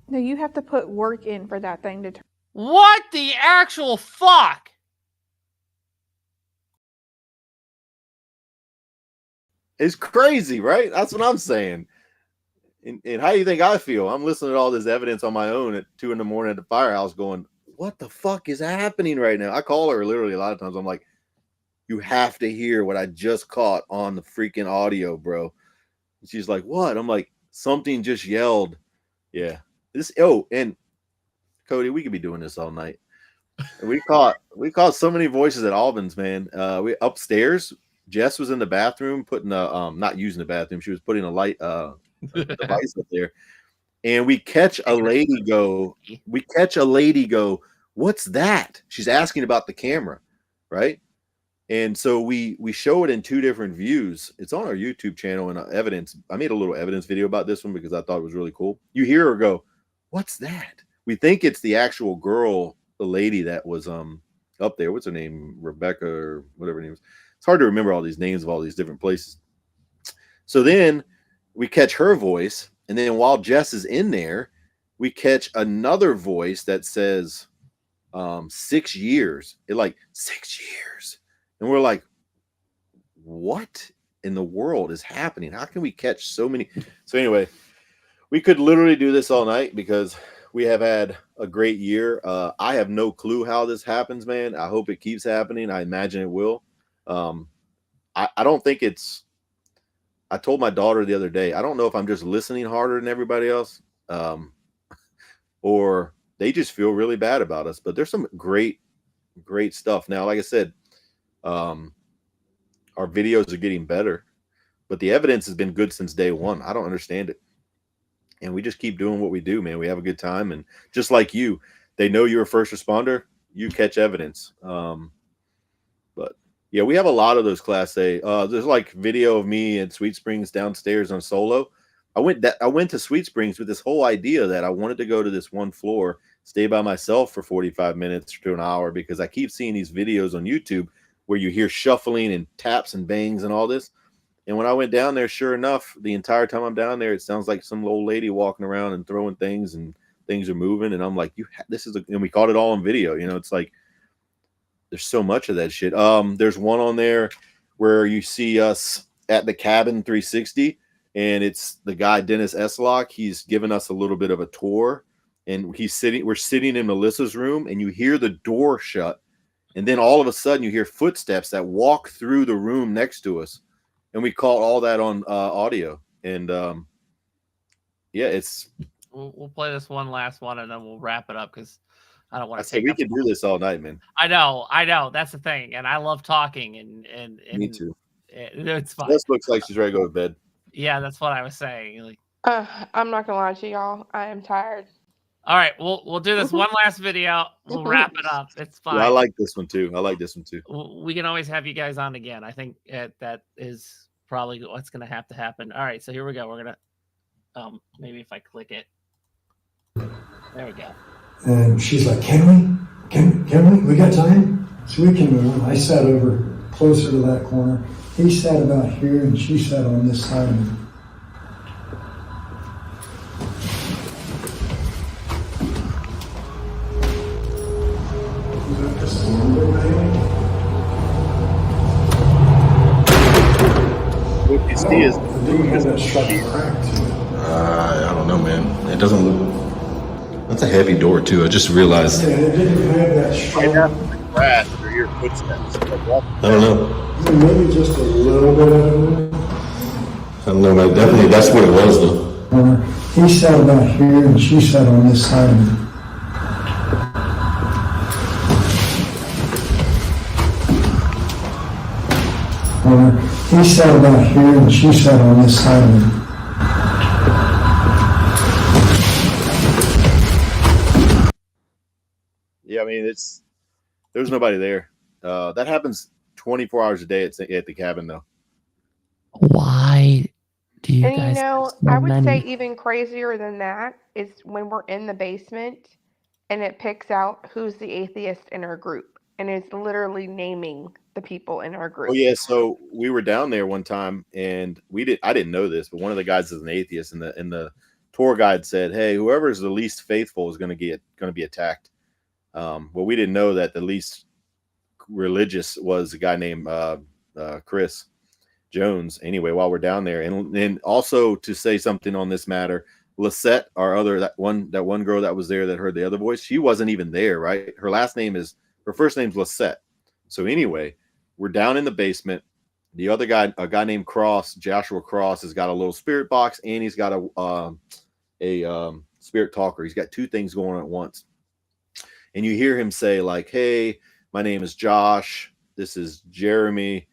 No, you have to put work in for that thing to turn. What the actual fuck? It's crazy, right? That's what I'm saying. And how do you think I feel? I'm listening to all this evidence on my own at 2 a.m. at the firehouse going, what the fuck is happening right now? I call her literally a lot of times. I'm like, you have to hear what I just caught on the freaking audio, bro. And she's like, what? I'm like, something just yelled. Yeah. And Cody, we could be doing this all night. We caught so many voices at Albans, man. We upstairs, Jess was in the bathroom putting a not using the bathroom, she was putting a light device up there. And we catch a lady go, what's that? She's asking about the camera, right? And so we show it in 2 different views. It's on our YouTube channel and evidence. I made a little evidence video about this one because I thought it was really cool. You hear her go, what's that? We think it's the actual girl, the lady that was up there. What's her name? Rebecca or whatever her name is. It's hard to remember all these names of all these different places. So then we catch her voice, and then while Jess is in there, we catch another voice that says 6 years. It like 6 years. And we're like, what in the world is happening? How can we catch so many? So anyway, we could literally do this all night because we have had a great year. I have no clue how this happens, man. I hope it keeps happening. I imagine it will. I don't think it's, I told my daughter the other day, I don't know if I'm just listening harder than everybody else, or they just feel really bad about us, but there's some great stuff. Now, like I said, our videos are getting better, but the evidence has been good since day one. I don't understand it. And we just keep doing what we do, man. We have a good time. And just like you, they know you're a first responder, you catch evidence. But yeah, we have a lot of those Class A. There's like video of me at Sweet Springs downstairs on solo. I went to Sweet Springs with this whole idea that I wanted to go to this one floor, stay by myself for 45 minutes to an hour, because I keep seeing these videos on YouTube where you hear shuffling and taps and bangs and all this. And when I went down there, sure enough, the entire time I'm down there, it sounds like some old lady walking around and throwing things, and things are moving. And I'm like, and we caught it all on video. You know, it's like, there's so much of that shit. There's one on there where you see us at the cabin 360, and it's the guy, Dennis Eslock. He's given us a little bit of a tour, and we're sitting in Melissa's room, and you hear the door shut, And then all of a sudden you hear footsteps that walk through the room next to us. And we caught all that on audio. And yeah, it's. We'll play this one last one and then we'll wrap it up because I don't want to I said take we up. could do this all night, man. I know. That's the thing. And I love talking and Me too. It's fun. This looks like she's ready to go to bed. Yeah, that's what I was saying. Like, I'm not gonna lie to y'all. I am tired. all right, we'll do this one last video. We'll wrap it up. It's fine. Yeah, I like this one too. We can always have you guys on again. I think that is probably what's going to happen. All right, so here we go. We're gonna maybe if I click it, there we go. And she's like, "Can we? We got time, so we can move." I sat over closer to that corner. He sat about here, and she sat on this side of me. What you see is The dude had that sharp crack to it. I don't know, man. It doesn't look. That's a heavy door too. I just realized. Yeah, it didn't have that right sharp. after the crash or hear footsteps. I don't know. Maybe just a little bit of it. I don't know, man. Definitely, that's what it was though. He sat about here, and she sat on this side of me. He sat about here, and she sat on this side of me. Yeah, I mean there's nobody there. That happens 24 hours a day at the cabin though. Why do you And guys? you know, have so I would say many? even crazier than that is when we're in the basement and it picks out who's the atheist in our group, and it's literally naming the people in our group. Oh yeah, so we were down there one time and I didn't know this, but one of the guys is an atheist, and the tour guide said, "Hey, whoever is the least faithful is going to be attacked." Well, we didn't know that the least religious was a guy named Chris Jones. Anyway, while we're down there, and also to say something on this matter, Lisette, that one girl that was there that heard the other voice, she wasn't even there, right? Her first name's Lisette. So anyway, we're down in the basement. The other guy, a guy named Joshua Cross, has got a little spirit box, and he's got a spirit talker. He's got two things going on at once. And you hear him say like, "Hey, my name is Josh. This is Jeremy."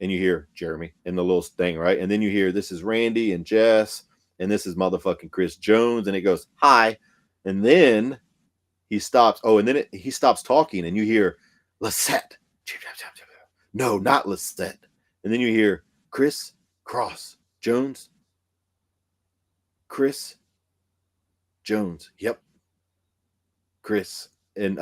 And you hear Jeremy in the little thing, right? And then you hear, "This is Randy and Jess. And this is motherfucking Chris Jones." And it goes, "Hi." And then he stops. Oh, and then he stops talking, and you hear Lisette. No, not Lisette. And then you hear Chris Cross Jones. Chris Jones. Yep. Chris. And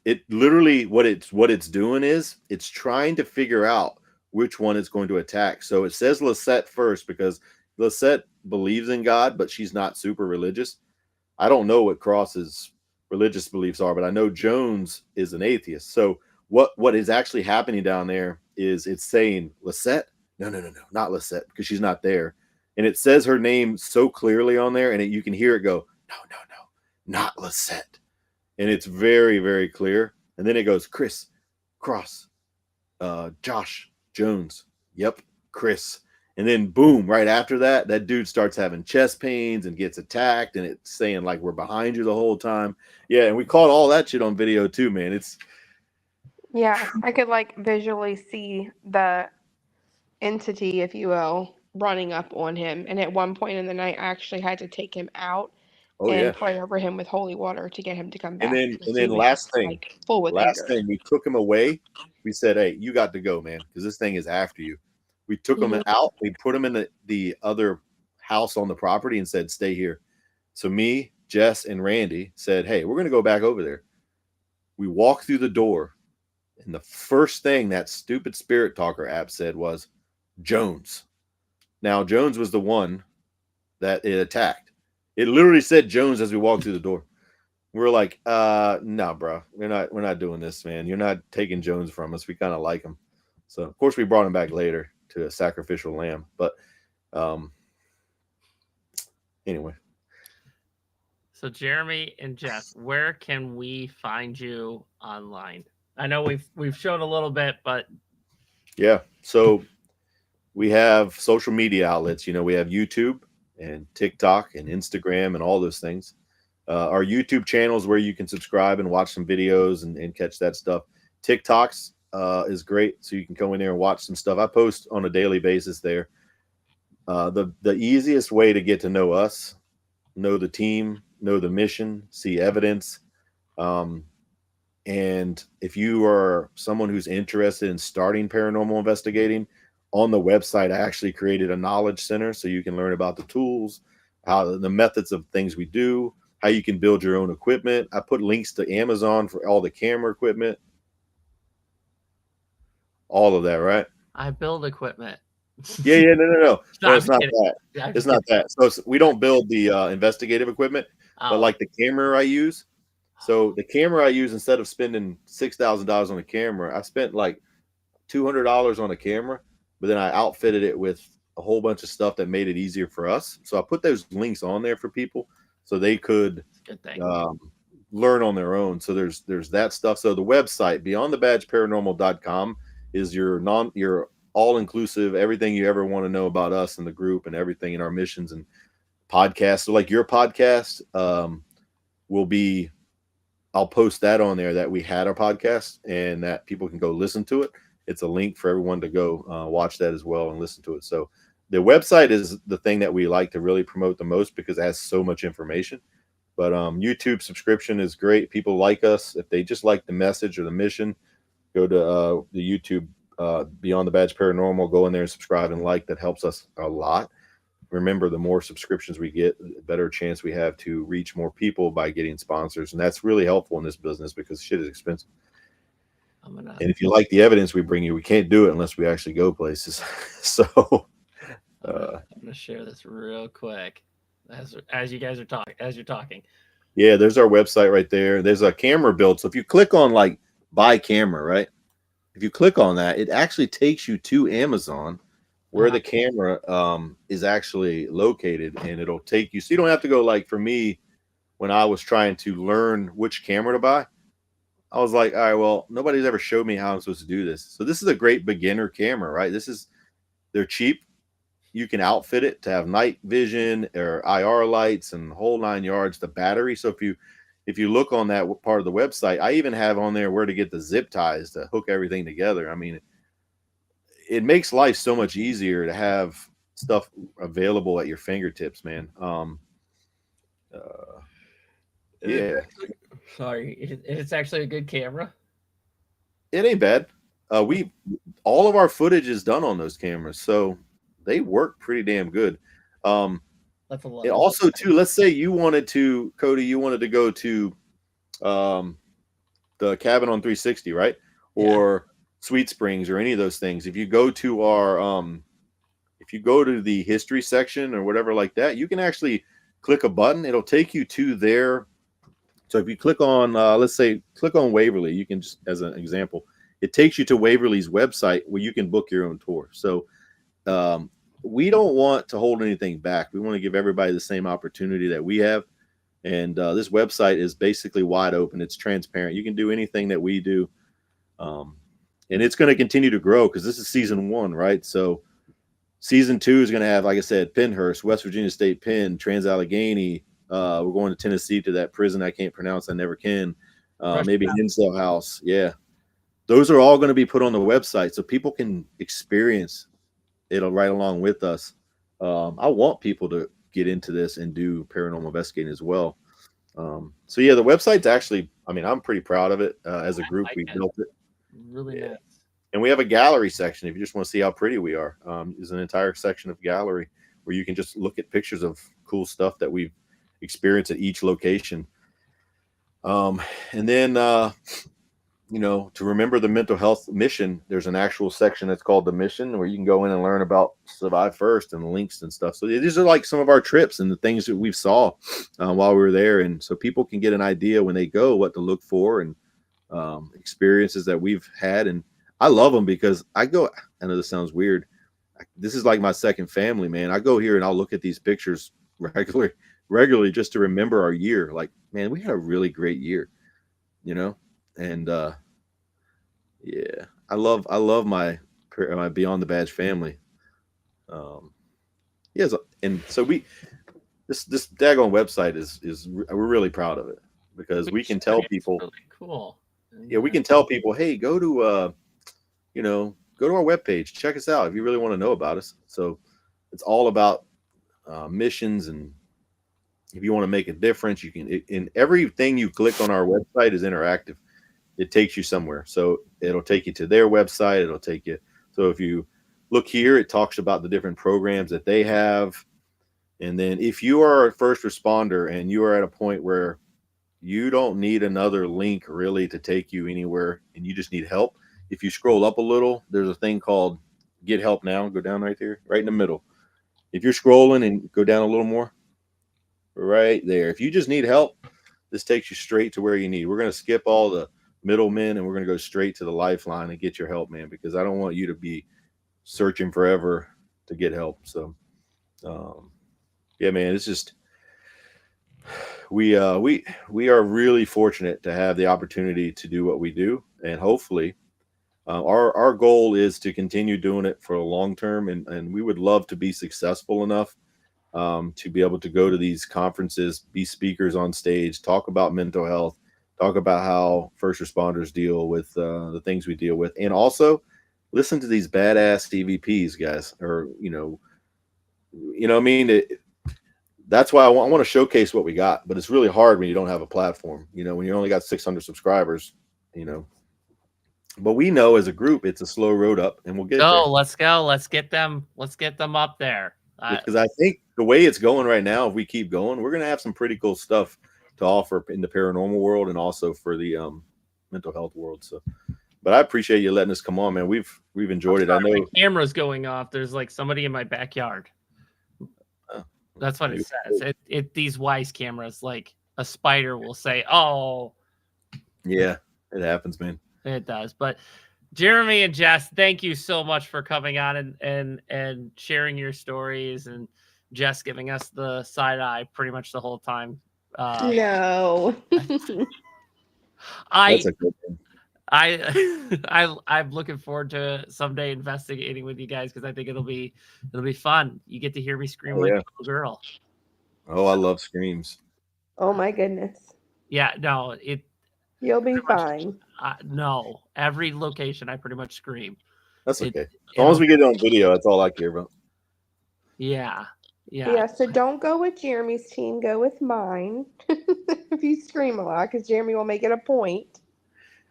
it literally what it's doing is it's trying to figure out which one it's going to attack. So it says Lisette first because Lisette believes in God, but she's not super religious. I don't know what Cross's religious beliefs are, but I know Jones is an atheist. So what is actually happening down there is it's saying Lisette? No, not Lisette, because she's not there. And it says her name so clearly on there, and you can hear it go, no, not Lisette. And it's very, very clear. And then it goes, Chris, Cross, Josh, Jones. Yep, Chris. And then boom, right after that, that dude starts having chest pains and gets attacked, and it's saying like we're behind you the whole time. Yeah, and we caught all that shit on video too, man. Yeah, I could like visually see the entity, if you will, running up on him. And at one point in the night, I actually had to take him out and pray over him with holy water to get him to come back. And then last thing, we took him away. We said, "Hey, you got to go, man, because this thing is after you." We took him out. We put him in the other house on the property and said, "Stay here." So me, Jess, and Randy said, "Hey, we're going to go back over there." We walked through the door, and the first thing that stupid spirit talker app said was Jones. Now, Jones was the one that it attacked. It literally said Jones as we walked through the door. We're like, no, bro, we're not doing this, man. You're not taking Jones from us. We kind of like him. So of course we brought him back later to a sacrificial lamb. But anyway. So Jeremy and Jess, where can we find you online? I know we've shown a little bit, but Yeah. So we have social media outlets. You know, we have YouTube and TikTok and Instagram and all those things. Our YouTube channels where you can subscribe and watch some videos and catch that stuff. TikToks is great, so you can go in there and watch some stuff. I post on a daily basis there. The easiest way to get to know us, know the team, know the mission, see evidence. And if you are someone who's interested in starting paranormal investigating, on the website, I actually created a knowledge center so you can learn about the tools, how the methods of things we do, how you can build your own equipment. I put links to Amazon for all the camera equipment, all of that, right? I build equipment. Yeah, no, No, it's I'm not kidding. that. I'm It's not that. So we don't build the investigative equipment, Oh, but like the camera I use. So the camera I use, instead of spending $6,000 on a camera, I spent like $200 on a camera, but then I outfitted it with a whole bunch of stuff that made it easier for us. So I put those links on there for people so they could good thing. learn on their own. So there's that stuff. So the website beyondthebadgeparanormal.com is your all-inclusive, everything you ever want to know about us and the group and everything in our missions and podcasts. So like your podcast will be, I'll post that on there that we had our podcast and that people can go listen to it. It's a link for everyone to go watch that as well and listen to it. So the website is the thing that we like to really promote the most because it has so much information. But YouTube subscription is great. People like us. If they just like the message or the mission, go to the YouTube Beyond the Badge Paranormal. Go in there and subscribe and like. That helps us a lot. Remember, the more subscriptions we get, the better chance we have to reach more people by getting sponsors. And that's really helpful in this business because shit is expensive. And if you like the evidence we bring you, we can't do it unless we actually go places. So I'm gonna share this real quick as you guys are talking. Yeah, there's our website right there. There's a camera build. So if you click on like buy camera, right? If you click on that, it actually takes you to Amazon where the camera is actually located, and it'll take you. So you don't have to go like for me when I was trying to learn which camera to buy. I was like, all right, well, nobody's ever showed me how I'm supposed to do this. So this is a great beginner camera, right? They're cheap. You can outfit it to have night vision or IR lights and whole 9 yards, the battery. So if you look on that part of the website, I even have on there where to get the zip ties to hook everything together. I mean, it makes life so much easier to have stuff available at your fingertips, man. Yeah. Sorry, it's actually a good camera. It ain't bad. All of our footage is done on those cameras, so they work pretty damn good. That's a lot. And also, too, let's say you wanted to, Cody, you wanted to go to the Cabin on 360, right? Or Sweet Springs or any of those things. If you go to our, if you go to the history section or whatever like that, you can actually click a button. It'll take you to their. So if you click on, let's say, click on Waverly, you can just, as an example, it takes you to Waverly's website where you can book your own tour. So we don't want to hold anything back. We want to give everybody the same opportunity that we have. And this website is basically wide open. It's transparent. You can do anything that we do. And it's going to continue to grow because this is season 1, right? So season 2 is going to have, like I said, Pennhurst, West Virginia State Penn, Trans-Allegheny. We're going to Tennessee to that prison I can't pronounce. I never can. Maybe Hinsdale House. Yeah. Those are all going to be put on the website so people can experience it right along with us. I want people to get into this and do paranormal investigating as well. So yeah, the website's actually, I mean, I'm pretty proud of it. As a group, we built it. Really nice. And we have a gallery section. If you just want to see how pretty we are, there's an entire section of gallery where you can just look at pictures of cool stuff that we've experienced at each location. And then, to remember the mental health mission, there's an actual section that's called the mission where you can go in and learn about Survive First and links and stuff. So these are like some of our trips and the things that we've saw while we were there. And so people can get an idea when they go what to look for and experiences that we've had. And I love them because I know this sounds weird. This is like my second family, man. I go here and I'll look at these pictures regularly just to remember our year. Like, man, we had a really great year, and Yeah, I love my Beyond the Badge family. Yeah, and so this daggone website we're really proud of it because we can tell people, really cool. yeah, we can tell people, hey, go to our webpage, check us out if you really want to know about us. So it's all about missions, and if you want to make a difference, you can. In everything you click on our website is interactive. It takes you somewhere. So it'll take you to their website. It'll take you. So if you look here, it talks about the different programs that they have. And then if you are a first responder and you are at a point where you don't need another link really to take you anywhere and you just need help, if you scroll up a little, there's a thing called Get Help Now. Go down right there, right in the middle. If you're scrolling and go down a little more, right there. If you just need help, this takes you straight to where you need. We're going to skip all the middlemen and we're going to go straight to the lifeline and get your help, man, because I don't want you to be searching forever to get help. So yeah, man, it's just we are really fortunate to have the opportunity to do what we do, and hopefully our goal is to continue doing it for a long term, and we would love to be successful enough to be able to go to these conferences, be speakers on stage, talk about mental health, talk about how first responders deal with the things we deal with, and also listen to these badass EVPs, guys. Or I mean, that's why I want to showcase what we got. But it's really hard when you don't have a platform. When you only got 600 subscribers. But we know as a group, it's a slow road up, and we'll get there. Let's go. Let's get them up there. Because I think the way it's going right now, if we keep going, we're going to have some pretty cool stuff to offer in the paranormal world and also for the mental health world. So, but I appreciate you letting us come on, man. We've enjoyed it. I know my camera's going off. There's like somebody in my backyard. That's what it says. These Wise cameras, like a spider will say, "Oh." Yeah, it happens, man. It does. But Jeremy and Jess, thank you so much for coming on and sharing your stories, and Jess giving us the side eye pretty much the whole time. No. That's a good thing. I'm looking forward to someday investigating with you guys, because I think it'll be fun. You get to hear me scream like a little girl. Oh, I love screams. Oh my goodness. Yeah, no, You'll be fine. No, every location I pretty much scream. That's okay. As long as we get it on video, that's all I care about. Yeah. Yeah, so don't go with Jeremy's team. Go with mine. If you scream a lot, because Jeremy will make it a point.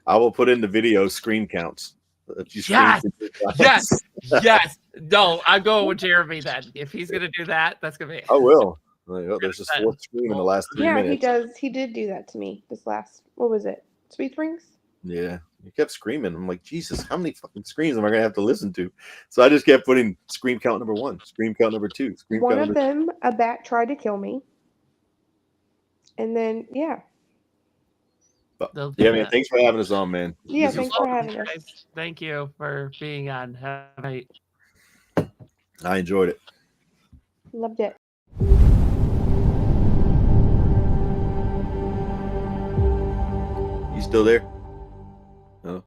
I will put in the video scream counts. If you Yes. No, I'm going with Jeremy then. If he's going to do that, that's going to be. I will. There's just 4th scream in the last 3 minutes. Yeah, he does. He did do that to me this last. What was it? Sweet Rings? Yeah, you kept screaming. I'm like, Jesus, how many fucking screams am I gonna have to listen to? So I just kept putting scream count number 1, scream count number 2, scream One count of number them, a bat tried to kill me, and then yeah. Yeah, man. Thanks for having us on, man. Yeah, thanks for having us. Thank you for being on. Have a night. I enjoyed it. Loved it. You still there?